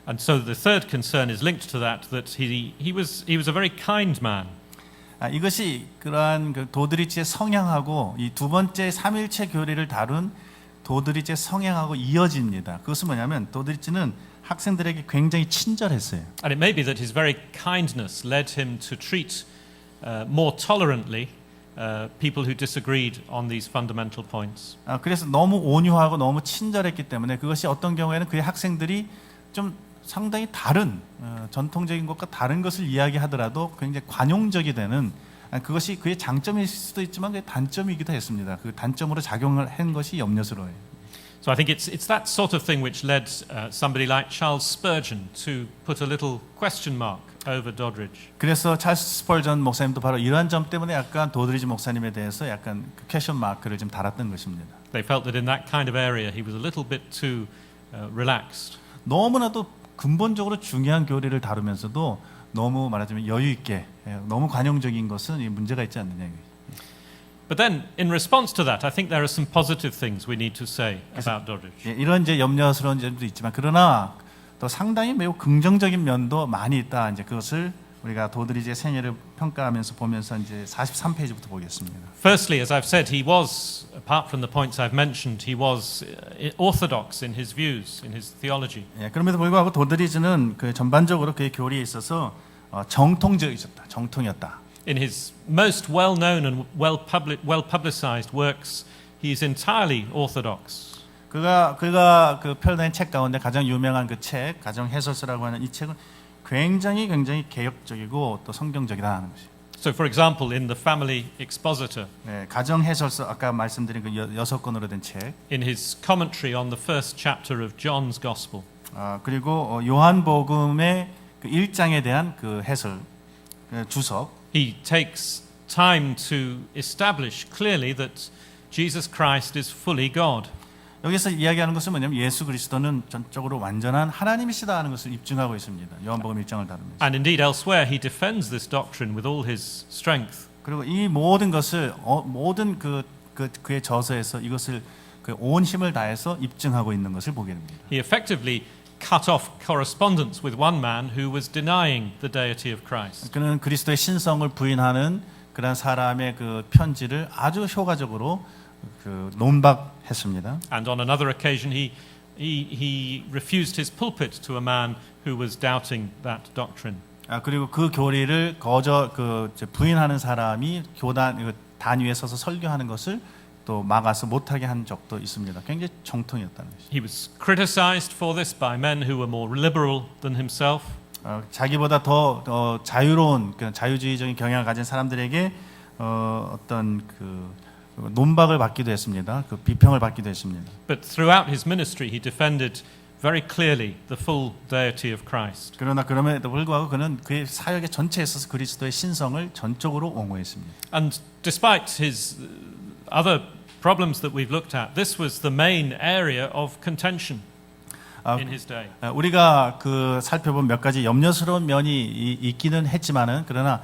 And so the third concern is linked to that he was a very kind man. 이것이 그러한 그 도드리치의 성향하고 이 두 번째 삼일체 교리를 다룬 도드리치의 성향하고 이어집니다. 그것은 뭐냐면 도드리치는 학생들에게 굉장히 친절했어요. And it may be that his very kindness led him to treat more tolerantly people who disagreed on these fundamental points. 그래서 너무 온유하고 너무 친절했기 때문에 그것이 어떤 경우에는 그의 학생들이 좀 상당히 다른 전통적인 것과 다른 것을 이야기하더라도 굉장히 관용적이 되는 그것이 그의 장점일 수도 있지만 그의 단점이기도 했습니다. 그 단점으로 작용을 한 것이 염려스러워요. So I think it's that sort of thing which led somebody like Charles Spurgeon to put a little question mark over Doddridge. 그래서 찰스 스펄전 목사님도 바로 이러한 점 때문에 약간 도드리지 목사님에 대해서 약간 그 퀘션 마크를 좀 달았던 것입니다. They felt that in that kind of area he was a little bit too relaxed. 너무나도 근본적으로 중요한 교리를 다루면서도 너무 말하자면 여유 있게 너무 관용적인 것은 문제가 있지 않느냐. But then, in response to that, I think there are some positive things we need to say about Doddridge. 이런 이제 염려스러운 점도 있지만 그러나 또 상당히 매우 긍정적인 면도 많이 있다. 이제 그것을 우리가 도드리지의 생애를 평가하면서 보면서 이제 43페이지부터 보겠습니다. Firstly, as I've said, he was, apart from the points I've mentioned, he was orthodox in his views, in his theology. 그럼에도 불구하고 도드리지는 그 전반적으로 그의 교리에 있어서 정통적이었다. 정통이었다. In his most well-known and well-publicized works, he is entirely orthodox. 그가 그 표현된 책 가운데 가장 유명한 그 책, 가정 해설서라고 하는 이 책은 굉장히 개혁적이고 또 성경적이다 하는 것이. So, for example, in the Family Expositor, 가정 해설서 아까 말씀드린 그 6권으로 된 책, in his commentary on the first chapter of John's Gospel, 그리고 요한복음의 그 1장에 대한 그 해설, 주석. he takes time to establish clearly that Jesus Christ is fully God. 여기서 이야기하는 것은 뭐냐면 예수 그리스도는 전적으로 완전한 하나님이시다 하는 것을 입증하고 있습니다. 요한복음 1장을 다루면서. And indeed elsewhere he defends this doctrine with all his strength. 그리고 이 모든 것을 모든 그의 저서에서 이것을 그 온 힘을 다해서 입증하고 있는 것을 보게 됩니다. He effectively cut off correspondence with one man who was denying the deity of Christ. 그는 그리스도의 신성을 부인하는 그런 사람의 그 편지를 아주 효과적으로 그 논박했습니다. And on another occasion he refused his pulpit to a man who was doubting that doctrine. 그리고 그 교리를 부인하는 사람이 교단 단위에 서서 설교하는 것을 또 막아서 못하게 한 적도 있습니다. 굉장히 정통이었다는 것이죠. He was criticized for this by men who were more liberal than himself. 자기보다 더 자유로운 자유주의적인 경향을 가진 사람들에게 어떤 그 논박을 받기도 했습니다. 그 비평을 받기도 했습니다. But throughout his ministry, he defended very clearly the full deity of Christ. 그러나 그럼에도 불구하고 그는 그의 사역의 전체에 있어서 그리스도의 신성을 전적으로 옹호했습니다. And despite his other problems that we've looked at, this was the main area of contention in his day. 우리가 그 살펴본 몇 가지 염려스러운 면이 있기는 했지만은 그러나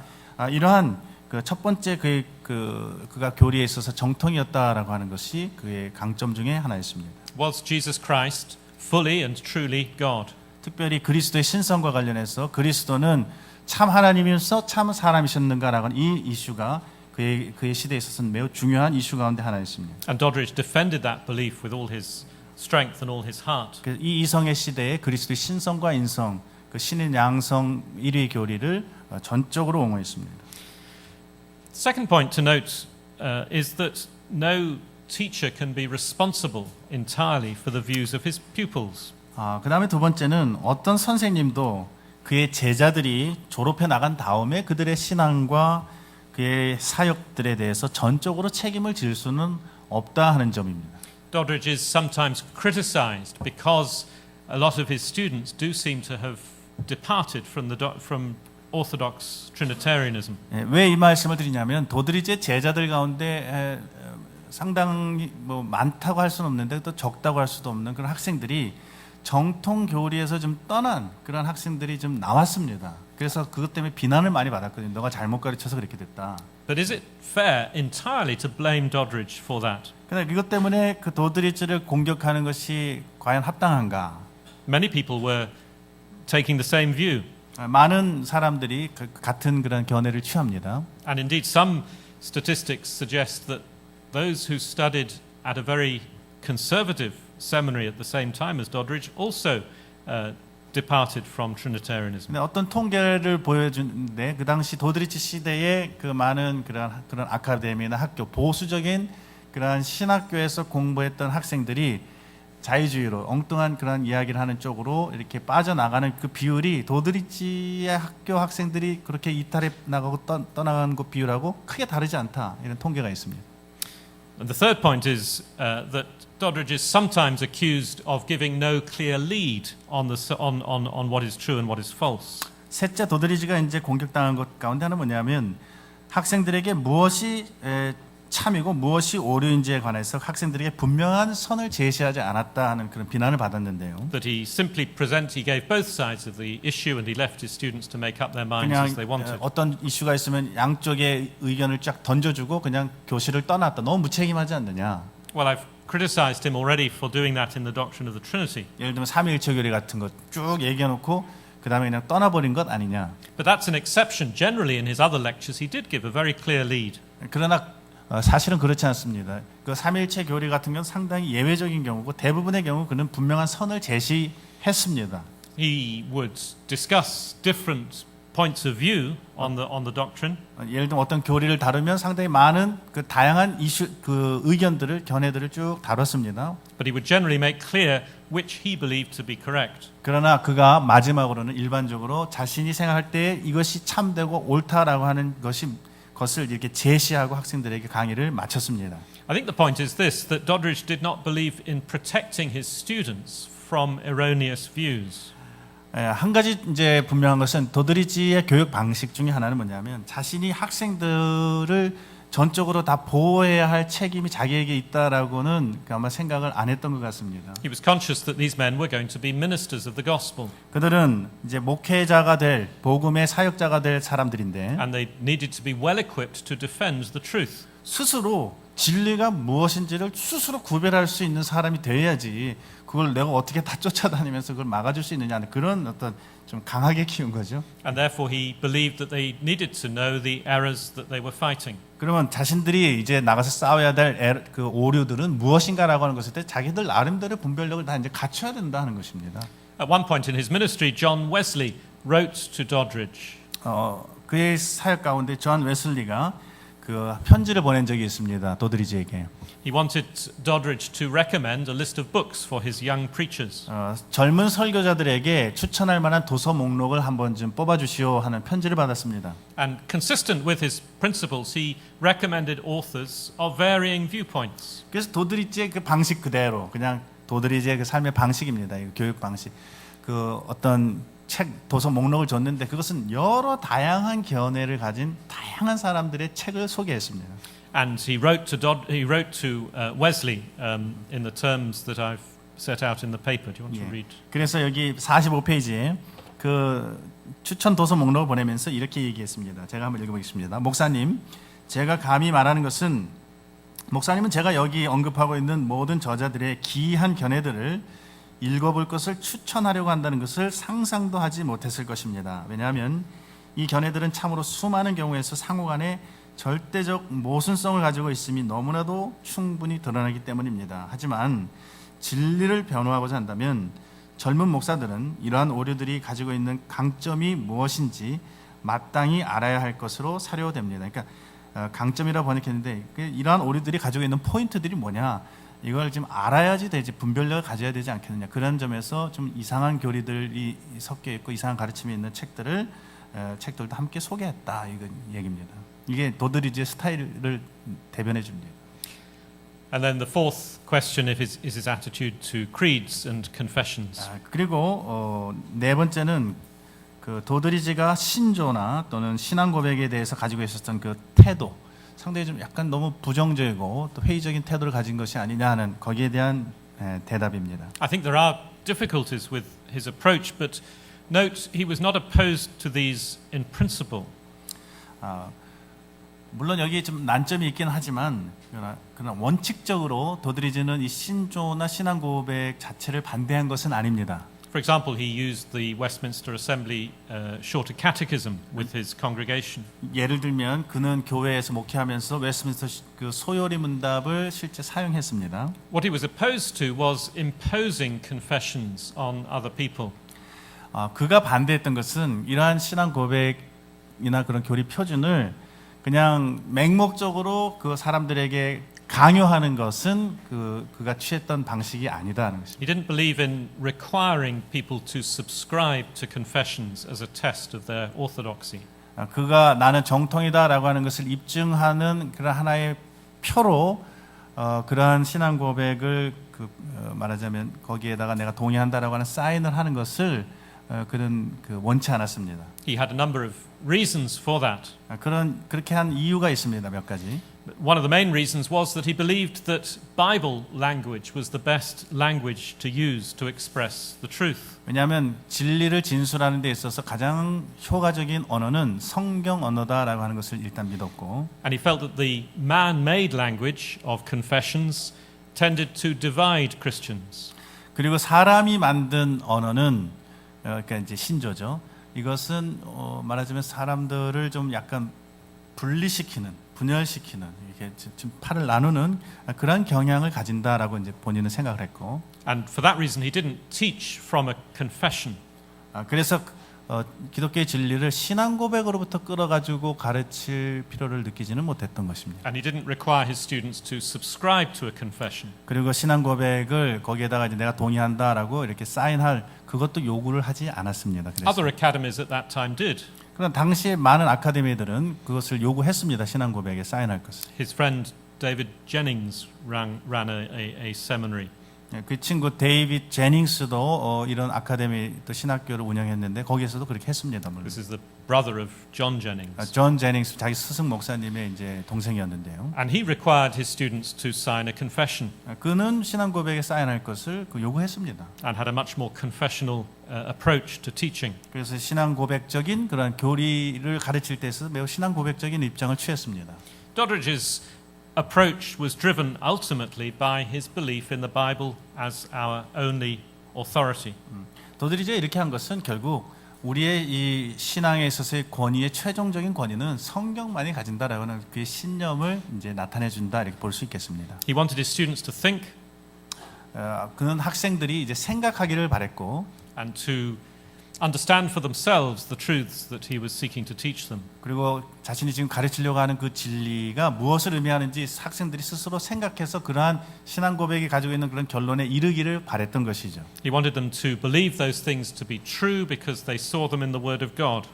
이러한 그 첫 번째 그가 교리에 있어서 정통이었다라고 하는 것이 그의 강점 중에 하나였습니다. Was Jesus Christ fully and truly God? 특별히 그리스도의 신성과 관련해서 그리스도는 참 하나님이면서 참 사람이셨는가라고 하는 이 이슈가 그의 시대에 있어서는 매우 중요한 이슈 가운데 하나였습니다. And Doddridge defended that belief with all his strength and all his heart. 이 이성의 시대에 그리스도의 신성과 인성, 그 신의 양성 1위 교리를 전적으로 옹호했습니다. Second point to note is that no teacher can be responsible entirely for the views of his pupils. 그다음에 두 번째는 어떤 선생님도 그의 제자들이 졸업해 나간 다음에 그들의 신앙과 그의 사역들에 대해서 전적으로 책임을 질 수는 없다 하는 점입니다. Doddridge is sometimes criticized because a lot of his students do seem to have departed from Orthodox Trinitarianism. 왜 이 말씀을 드리냐면 도드리지의 제자들 가운데 상당히 많다고 할 수는 없는데 또 적다고 할 수도 없는 그런 학생들이 정통 교리에서 좀 떠난 그런 학생들이 좀 나왔습니다. 그래서 그것 때문에 비난을 많이 받았거든요. 너가 잘못 가르쳐서 그렇게 됐다. But is it fair entirely to blame Doddridge for that? 근데 이것 때문에 그 도드리지를 공격하는 것이 과연 합당한가? Many people were taking the same view. 많은 사람들이 같은 그런 견해를 취합니다. And indeed, some statistics suggest that those who studied at a very conservative seminary at the same time as Doddridge also departed from Trinitarianism. 근데 어떤 통계를 보여주는데 그 당시 도드리지 시대에 그 많은 그런 아카데미나 학교 보수적인 그러한 신학교에서 공부했던 학생들이 자유주의로 엉뚱한 그런 이야기를 하는 쪽으로 이렇게 빠져나가는 그 비율이 도드리지의 학교 학생들이 그렇게 이탈해 나가고 떠나가는 그 비율하고 크게 다르지 않다 이런 통계가 있습니다. And the third point is that Doddridge is sometimes accused of giving no clear lead on what is true and what is false. 셋째 도드리지가 이제 공격당한 것 가운데 하나는 뭐냐면 학생들에게 무엇이 참이고 무엇이 오류인지에 관해서 학생들에게 분명한 선을 제시하지 않았다 하는 그런 비난을 받았는데요. That he gave both sides of the issue and he left his students to make up their minds 그냥 as they wanted. 어떤 이슈가 있으면 양쪽의 의견을 쫙 던져주고 그냥 교실을 떠났다. 너무 무책임하지 않느냐. Well, I've criticized him already for doing that in the doctrine of the Trinity. 예를 들면 삼위일체 교리 같은 것 쭉 얘기해놓고 그 다음에 그냥 떠나버린 것 아니냐. But that's an exception. Generally, in his other lectures, he did give a very clear lead. 그러나 사실은 그렇지 않습니다. 그 삼위일체 교리 같은 경우는 상당히 예외적인 경우고 대부분의 경우 그는 분명한 선을 제시했습니다. He would discuss different points of view on the doctrine. 예를 들면 어떤 교리를 다루면 상당히 많은 그 다양한 이슈 그 의견들을 견해들을 쭉 다뤘습니다. But he would generally make clear which he believed to be correct. 그러나 그가 마지막으로는 일반적으로 자신이 생각할 때 이것이 참되고 옳다라고 하는 것을 이렇게 제시하고 학생들에게 강의를 마쳤습니다. I think the point is this, that Doddridge did not believe in protecting his students from erroneous views. 한 가지 이제 분명한 것은 도드리지의 교육 방식 중에 하나는 뭐냐면 자신이 학생들을 전적으로 다 보호해야 할 책임이 자기에게 있다라고는 아마 생각을 안 했던 것 같습니다. He was conscious that these men were going to be ministers of the gospel. 그들은 이제 목회자가 될 복음의 사역자가 될 사람들인데 And they needed to be well equipped to defend the truth. 스스로 진리가 무엇인지를 스스로 구별할 수 있는 사람이 돼야지 그걸 내가 어떻게 다 쫓아다니면서 그걸 막아줄 수 있느냐 하는 그런 어떤 좀 강하게 키운 거죠. And therefore he believed that they needed to know the errors that they were fighting. 그러면 자신들이 이제 나가서 싸워야 될 그 오류들은 무엇인가라고 하는 것에 대해 자기들 나름대로 분별력을 다 이제 갖춰야 된다는 것입니다. At one point in his ministry, John Wesley wrote to Doddridge. 그의 사역 가운데 존 웨슬리가 그 편지를 보낸 적이 있습니다. 도드리지에게. He wanted Doddridge to recommend a list of books for his young preachers. 젊은 설교자들에게 추천할 만한 도서 목록을 한번 좀 뽑아주시오 하는 편지를 받았습니다. And consistent with his principles, he recommended authors of varying viewpoints. 그래서 도드리지의 그 방식 그대로 그냥 도드리지의 그 삶의 방식입니다. 이 교육 방식. 그 어떤 책 도서 목록을 줬는데 그것은 여러 다양한 견해를 가진 다양한 사람들의 책을 소개했습니다. And he wrote to Wesley in the terms that I've set out in the paper. Do you want to read? 그래서 여기 45페이지에 그 추천 도서 목록을 보내면서 이렇게 얘기했습니다. 제가 한번 읽어보겠습니다. 목사님, 제가 감히 말하는 것은 목사님은 제가 여기 언급하고 있는 모든 저자들의 기이한 견해들을 읽어볼 것을 추천하려고 한다는 것을 상상도 하지 못했을 것입니다. 왜냐하면 이 견해들은 참으로 수많은 경우에서 상호간에 절대적 모순성을 가지고 있음이 너무나도 충분히 드러나기 때문입니다. 하지만 진리를 변호하고자 한다면 젊은 목사들은 이러한 오류들이 가지고 있는 강점이 무엇인지 마땅히 알아야 할 것으로 사료됩니다. 그러니까 강점이라고 번역했는데 이러한 오류들이 가지고 있는 포인트들이 뭐냐 이걸 좀 알아야지 되지 분별력을 가져야 되지 않겠느냐 그런 점에서 좀 이상한 교리들이 섞여 있고 이상한 가르침이 있는 책들도 함께 소개했다 이건 얘기입니다. 이게 도드리지의 스타일을 대변해 줍니다. And then the fourth question is his attitude to creeds and confessions. 그리고 네 번째는 그 도드리지가 신조나 또는 신앙 고백에 대해서 가지고 있었던 그 태도 상당히 좀 약간 너무 부정적이고 또 회의적인 태도를 가진 것이 아니냐 하는 거기에 대한 대답입니다. I think there are difficulties with his approach, but note he was not opposed to these in principle. 물론 여기에 좀 난점이 있긴 하지만 그러나 원칙적으로 도드리지는 이 신조나 신앙 고백 자체를 반대한 것은 아닙니다. For example, he used the Westminster Assembly Shorter Catechism with his congregation. 예를 들면 그는 교회에서 목회하면서 웨스트민스터 그 소요리 문답을 실제 사용했습니다. What he was opposed to was imposing confessions on other people. 그가 반대했던 것은 이러한 신앙 고백이나 그런 교리 표준을 그냥 맹목적으로 그 사람들에게 강요하는 것은 그가 취했던 방식이 아니다는 것입니다. He didn't believe in requiring people to subscribe to confessions as a test of their orthodoxy. 그가 나는 정통이다라고 하는 것을 입증하는 그런 하나의 표로 그러한 신앙 고백을 말하자면 거기에다가 내가 동의한다라고 하는 사인을 하는 것을 그는 원치 않았습니다. He had a number of reasons for that. 그렇게 한 이유가 있습니다. 몇 가지. One of the main reasons was that he believed that Bible language was the best language to use to express the truth. 왜냐하면 진리를 진술하는 데 있어서 가장 효과적인 언어는 성경 언어다라고 하는 것을 일단 믿었고, And he felt that the man-made language of confessions tended to divide Christians. 그리고 사람이 만든 언어는 그러니까 이제 신조죠. 이것은 말하자면 사람들을 좀 약간 분열시키는 이렇게 좀 팔을 나누는 그런 경향을 가진다라고 이제 본인은 생각을 했고, And for that reason, he didn't teach from a confession. 그래서 기독교의 진리를 신앙 고백으로부터 끌어가지고 가르칠 필요를 느끼지는 못했던 것입니다. And he didn't require his students to subscribe to a confession. 그리고 신앙 고백을 거기에다가 이제 내가 동의한다라고 이렇게 사인할 그것도 요구를 하지 않았습니다. 그래서. Other academies at that time did. 그런 당시에 많은 아카데미들은 그것을 요구했습니다. 신앙 고백에 사인할 것을. His friend David Jennings ran a seminary. 그 친구 데이빗 제닝스도 이런 아카데미 또 신학교를 운영했는데 거기에서도 그렇게 했습니다. 물론. This is the brother of John Jennings. 존 제닝스 자기 스승 목사님의 이제 동생이었는데요. And he required his students to sign a confession 그는 신앙 고백에 사인할 것을 요구했습니다. and had a much more confessional approach to teaching. 그래서 신앙 고백적인 그런 교리를 가르칠 때 있어서 매우 신앙 고백적인 입장을 취했습니다. Doddridge's approach was driven ultimately by his belief in the Bible as our only authority. 도드리지가 이렇게 한 것은 결국 우리의 이 신앙에 있어서의 권위의 최종적인 권위는 성경만이 가진다라고 하는 그의 신념을 이제 나타내 준다 이렇게 볼 수 있겠습니다. He wanted his students to think 그는 학생들이 이제 생각하기를 바랬고 and to understand for themselves the truths that he was seeking to teach them. 그리고 자신이 지금 가르치려고 하는 그 진리가 무엇을 의미하는지 학생들이 스스로 생각해서 그러한 신앙 고백이 가지고 있는 그런 결론에 이르기를 바랬던 것이죠. He wanted them to believe those things to be true because they saw them in the Word of God.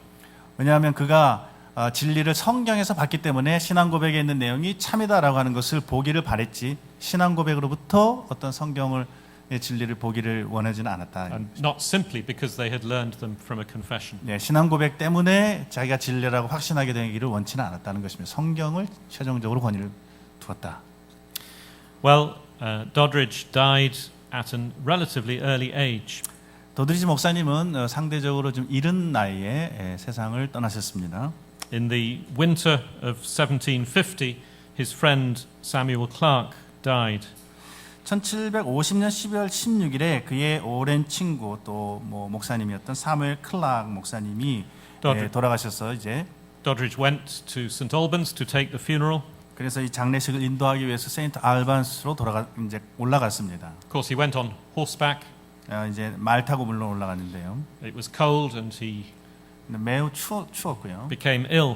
왜냐하면 그가 진리를 성경에서 봤기 때문에 신앙 고백에 있는 내용이 참이다라고 하는 것을 보기를 바랬지 신앙 고백으로부터 어떤 성경을 진리를 보기를 원하지는 않았다. And not simply because they had learned them from a confession. 네, 신앙 고백 때문에 자기가 진리라고 확신하게 되기를 원치는 않았다는 것입니다. 성경을 최종적으로 권위를 두었다. Well, Doddridge died at a relatively early age. 도드리지 목사님은 상대적으로 좀 이른 나이에 세상을 떠나셨습니다. In the winter of 1750, his friend Samuel Clarke died. 1750년 12월 16일에 그의 오랜 친구 또 목사님이었던 사무엘 클락 목사님이 돌아가셔서 이제 Doddridge went to St Albans to take the funeral. 그래서 이 장례식을 인도하기 위해서 세인트 알반스로 이제 올라갔습니다. Of course, he went on horseback. 이제 말 타고 물론 올라갔는데요. It was cold and he 매우 추웠고요. became ill.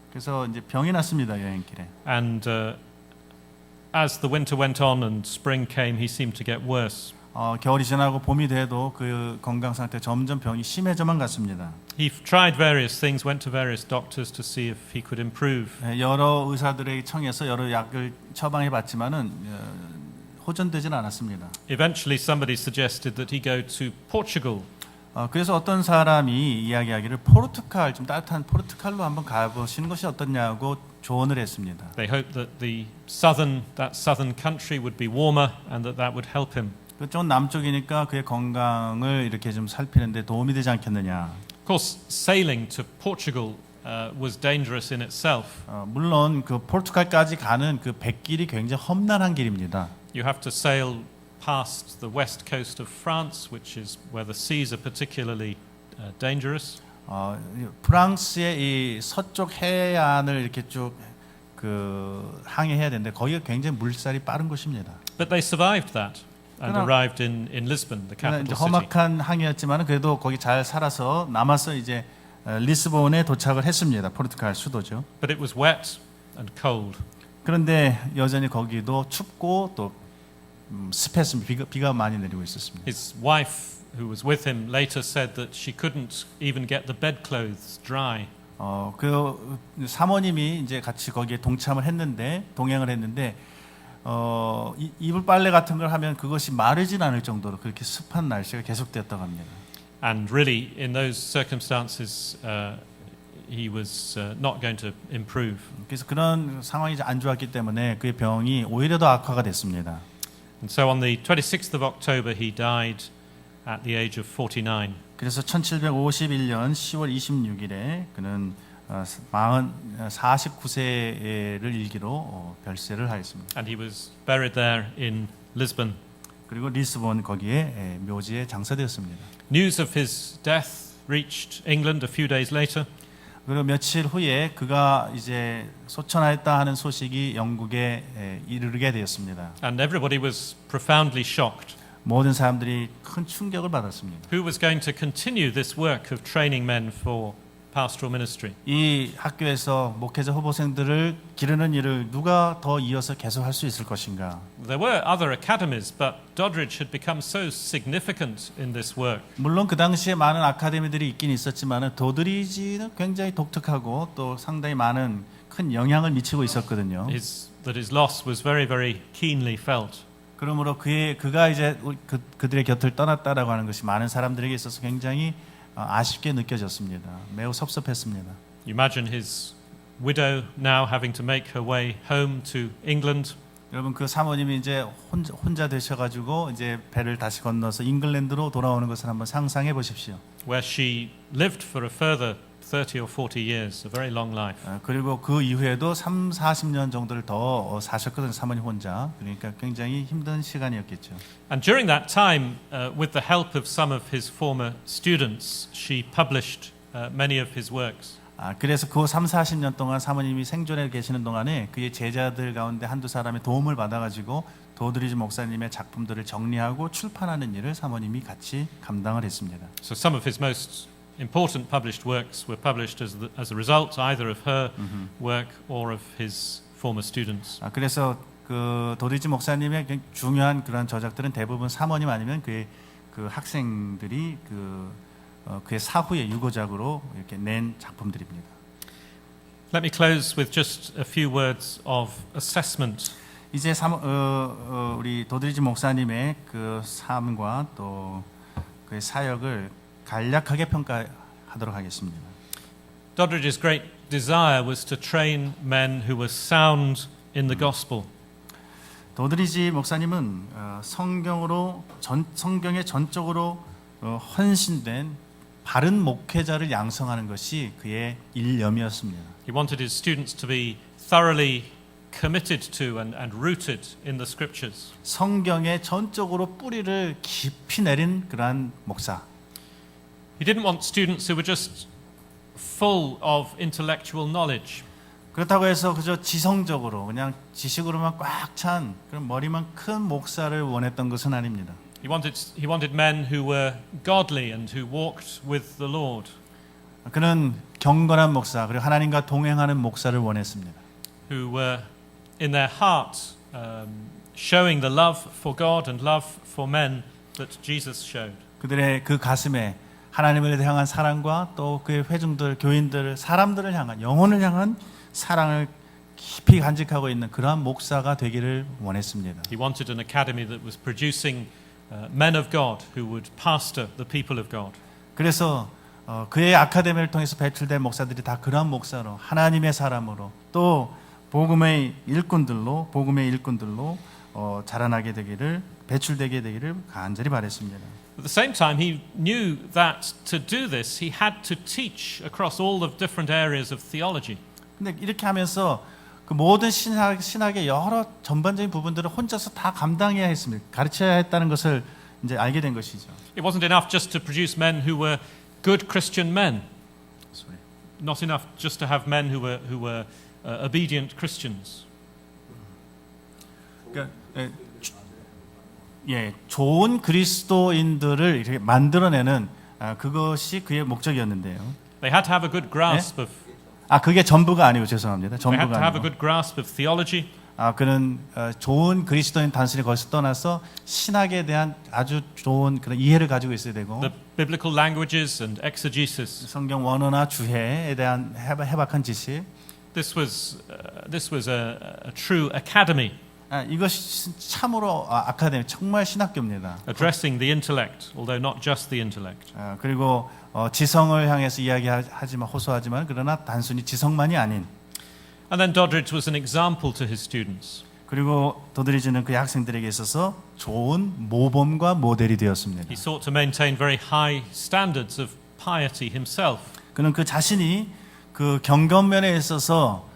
그래서 이제 병이 났습니다 여행길에. And as the winter went on and spring came, he seemed to get worse. 겨울이 지나고 봄이 돼도 그 건강 상태 점점 병이 심해져만 갔습니다. He tried various things, went to various doctors to see if he could improve. 여러 의사들에게 청해서 여러 약을 처방해 봤지만은 호전되지는 않았습니다. Eventually, somebody suggested that he go to Portugal. 그래서 어떤 사람이 이야기하기를 포르투갈 좀 따뜻한 포르투갈로 한번 가보시는 것이 어떻냐고 조언을 했습니다. They hoped that that southern country would be warmer and that would help him. 그쪽 남쪽이니까 그의 건강을 이렇게 좀 살피는데 도움이 되지 않겠느냐. Of course, sailing to Portugal was dangerous in itself. 물론 그 포르투갈까지 가는 그 백길이 굉장히 험난한 길입니다. You have to sail past the west coast of France, which is where the seas are particularly dangerous. 프랑스의 이 서쪽 해안을 이렇게 쭉 그 항해해야 되는데 거기가 굉장히 물살이 빠른 곳입니다. But they survived that and 그러나- arrived in Lisbon, the 그러나 이제 capital city. 험악한 항해였지만 그래도 거기 잘 살아서 남아서 이제 리스본에 도착을 했습니다. 포르투갈 수도죠. But it was wet and cold. 그런데 여전히 거기도 춥고 또 습했습니다. 비가 많이 내리고 있었습니다. His wife, who was with him, later said that she couldn't even get the bedclothes dry. 그 사모님이 이제 같이 거기에 동행을 했는데 이불 빨래 같은 걸 하면 그것이 마르진 않을 정도로 그렇게 습한 날씨가 계속되었다고 합니다. And really, in those circumstances, he was not going to improve. 그래서 그런 상황이 안 좋았기 때문에 그의 병이 오히려 더 악화가 됐습니다. And so on the 26th of October, he died at the age of 49. 그래서 1751년 10월 26일에 그는 49세를 일기로 별세를 하였습니다. And he was buried there in Lisbon. 그리고 리스본 거기에 묘지에 장사되었습니다. News of his death reached England a few days later. 그리고 며칠 후에 그가 이제 소천하였다 하는 소식이 영국에 이르게 되었습니다. And everybody was profoundly shocked. 모든 사람들이 큰 충격을 받았습니다. Who was going to continue this work of training men for pastoral ministry? 이 학교에서 목회자 후보생들을 기르는 일을 누가 더 이어서 계속 할 수 있을 것인가? There were other academies, but Doddridge had become so significant in this work. 물론 그 당시에 많은 아카데미들이 있긴 있었지만 도드리지는 굉장히 독특하고 또 상당히 많은 큰 영향을 미치고 있었거든요. That his loss was very, very keenly felt. 그러므로 그가 이제 그들의 곁을 떠났다라고 하는 것이 많은 사람들에게 있어서 굉장히 아쉽게 느껴졌습니다. 매우 섭섭했습니다. You imagine his widow now having to make her way home to England. 여러분 그 사모님이 이제 혼자 되셔가지고 이제 배를 다시 건너서 잉글랜드로 돌아오는 것을 한번 상상해 보십시오. Where she lived for a further 30 or 40 years, a very long life. 그리고 그 이후에도 40년 정도를 더 사셨거든요. 사모님 혼자. 그러니까 굉장히 힘든 시간이었겠죠. And during that time, with the help of some of his former students, she published many of his works. 그래서 그 40년 동안 사모님이 생존해 계시는 동안에 그의 제자들 가운데 한두 사람의 도움을 받아가지고 도드리지 목사님의 작품들을 정리하고 출판하는 일을 사모님이 같이 감당을 했습니다. So some of his most important published works were published as a result either of her work or of his former students. 그래서 그 도드리지 목사님의 중요한 그런 저작들은 대부분 사모님 아니면 그의 그 학생들이 그의 사후의 유고작으로 이렇게 낸 작품들입니다. Let me close with just a few words of assessment. 이제 우리 도드리지 목사님의 그 삶과 또 그의 사역을 간략하게 평가하도록 하겠습니다. Doddridge's great desire was to train men who were sound in the gospel. 도드리지 목사님은 성경에 전적으로 헌신된 바른 목회자를 양성하는 것이 그의 일념이었습니다. He wanted his students to be thoroughly committed to and rooted in the scriptures. 성경에 전적으로 뿌리를 깊이 내린 그러한 목사. He didn't want students who were just full of intellectual knowledge. 그렇다고 해서 그저 지성적으로 그냥 지식으로만 꽉 찬 그런 머리만 큰 목사를 원했던 것은 아닙니다. He wanted men who were godly and who walked with the Lord. 그는 경건한 목사 그리고 하나님과 동행하는 목사를 원했습니다. Who were in their heart showing the love for God and love for men that Jesus showed. 그들의 그 가슴에 하나님을 향한 사랑과 또 그의 회중들, 교인들, 사람들을 향한 영혼을 향한 사랑을 깊이 간직하고 있는 그러한 목사가 되기를 원했습니다. He wanted an academy that was producing men of God who would pastor the people of God. 그래서 그의 아카데미를 통해서 배출된 목사들이 다 그러한 목사로 하나님의 사람으로 또 복음의 일꾼들로 자라나게 되기를 배출되게 되기를 간절히 바랬습니다. At the same time, he knew that to do this, he had to teach across all the different areas of theology. 근데 이렇게 하면서 그 모든 신학의 여러 전반적인 부분들을 혼자서 다 감당해야 했습니다. 가르쳐야 했다는 것을 이제 알게 된 것이죠. It wasn't enough just to produce men who were good Christian men. Not enough just to have men who were obedient Christians. 그러니까 좋은 그리스도인들을 이렇게 만들어내는 그것이 그의 목적이었는데요. They had to have a good grasp of. 그게 전부가 아니고 죄송합니다. They had 전부가 to have a 아니고. good grasp of theology. 그는 좋은 그리스도인 단순히 거기서 떠나서 신학에 대한 아주 좋은 그런 이해를 가지고 있어야 되고 The biblical languages and exegesis. 성경 원어나 주해에 대한 해박한 지식. This was a true academy 이것이 참으로 아카데미 정말 신학교입니다. addressing the intellect, although not just the intellect. 그리고 지성을 향해서 이야기하지만 호소하지만 그러나 단순히 지성만이 아닌. And then Doddridge was an example to his students. 그리고 도드리지는 그 학생들에게 있어서 좋은 모범과 모델이 되었습니다. He sought to maintain very high standards of piety himself. 그는 그 자신이 그 경건면에 있어서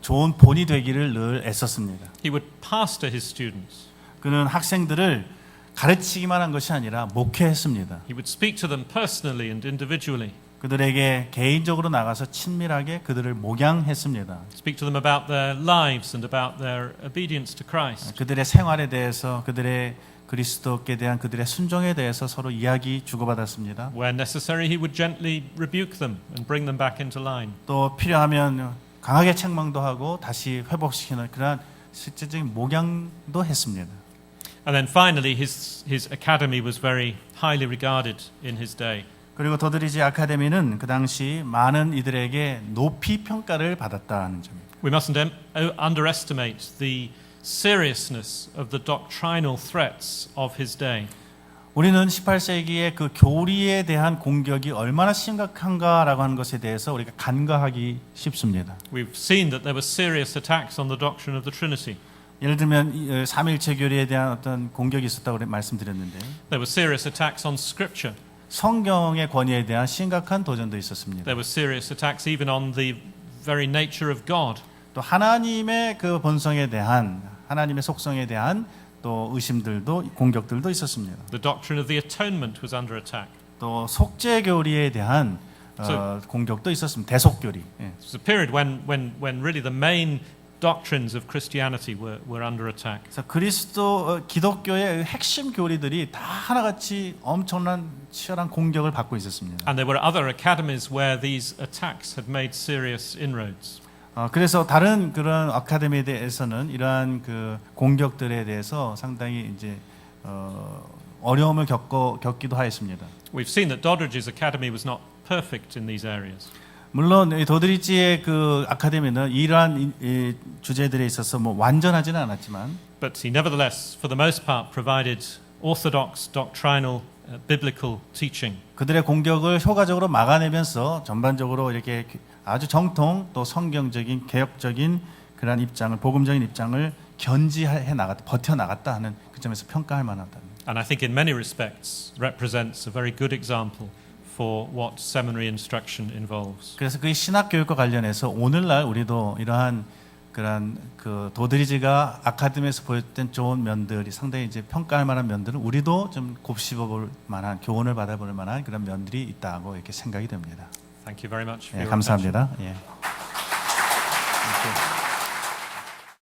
좋은 본이 되기를 늘 애썼습니다. He would pastor his students. 그는 학생들을 가르치기만 한 것이 아니라 목회했습니다. He would speak to them personally and individually. 그들에게 개인적으로 나가서 친밀하게 그들을 목양했습니다. Speak to them about their lives and about their obedience to Christ. 그들의 생활에 대해서 그들의 그리스도께 대한 그들의 순종에 대해서 서로 이야기 주고받았습니다. Where necessary, he would gently rebuke them and bring them back into line. 또 필요하면 강하게 책망도 하고 다시 회복시키는 그러한 실제적인 목양도 했습니다. And then finally, his academy was very highly regarded in his day. 그리고 도드리지 아카데미는 그 당시 많은 이들에게 높이 평가를 받았다는 점입니다. We mustn't underestimate the seriousness of the doctrinal threats of his day. 우리는 18세기의 그 교리에 대한 공격이 얼마나 심각한가라고 하는 것에 대해서 우리가 간과하기 쉽습니다. We've seen that there were serious attacks on the doctrine of the Trinity. 예를 들면 삼일체 교리에 대한 어떤 공격이 있었다고 말씀드렸는데 There were serious attacks on Scripture. 성경의 권위에 대한 심각한 도전도 있었습니다. There were serious attacks even on the very nature of God. 또 하나님의 그 본성에 대한 하나님의 속성에 대한 또 의심들도 공격들도 있었습니다. The doctrine of the atonement was under attack. 또 속죄 교리에 대한 공격도 있었습니다. 대속교리. It was a period when really the main doctrines of Christianity were under attack. 그래서 기독교의 핵심 교리들이 다 하나같이 엄청난 치열한 공격을 받고 있었습니다. And there were other academies where these attacks had made serious inroads. 그래서 다른 그런 아카데미에 대해서는 이러한 그 공격들에 대해서 상당히 이제 어려움을 겪기도 하였습니다. We've seen that Doddridge's academy was not perfect in these areas. 물론 이 도드리지의 그 아카데미는 이러한 이 주제들에 있어서 뭐 완전하지는 않았지만, But he nevertheless, for the most part, provided orthodox, doctrinal, biblical teaching. 그들의 공격을 효과적으로 막아내면서 전반적으로 이렇게 아주 정통 또 성경적인 개혁적인 그러한 입장을 복음적인 입장을 견지해 나갔다, 버텨 나갔다 하는 그 점에서 평가할 만하다. And I think in many respects represents a very good example for what seminary instruction involves. 그래서 그 신학 교육과 관련해서 오늘날 우리도 이러한 그런 그 도드리지가 아카데미에서 보였던 좋은 면들이 상당히 이제 평가할 만한 면들은 우리도 좀 곱씹어 볼 만한 교훈을 받아볼 만한 그런 면들이 있다고 이렇게 생각이 됩니다. Thank you very much for 예, your 감사합니다. attention. 예.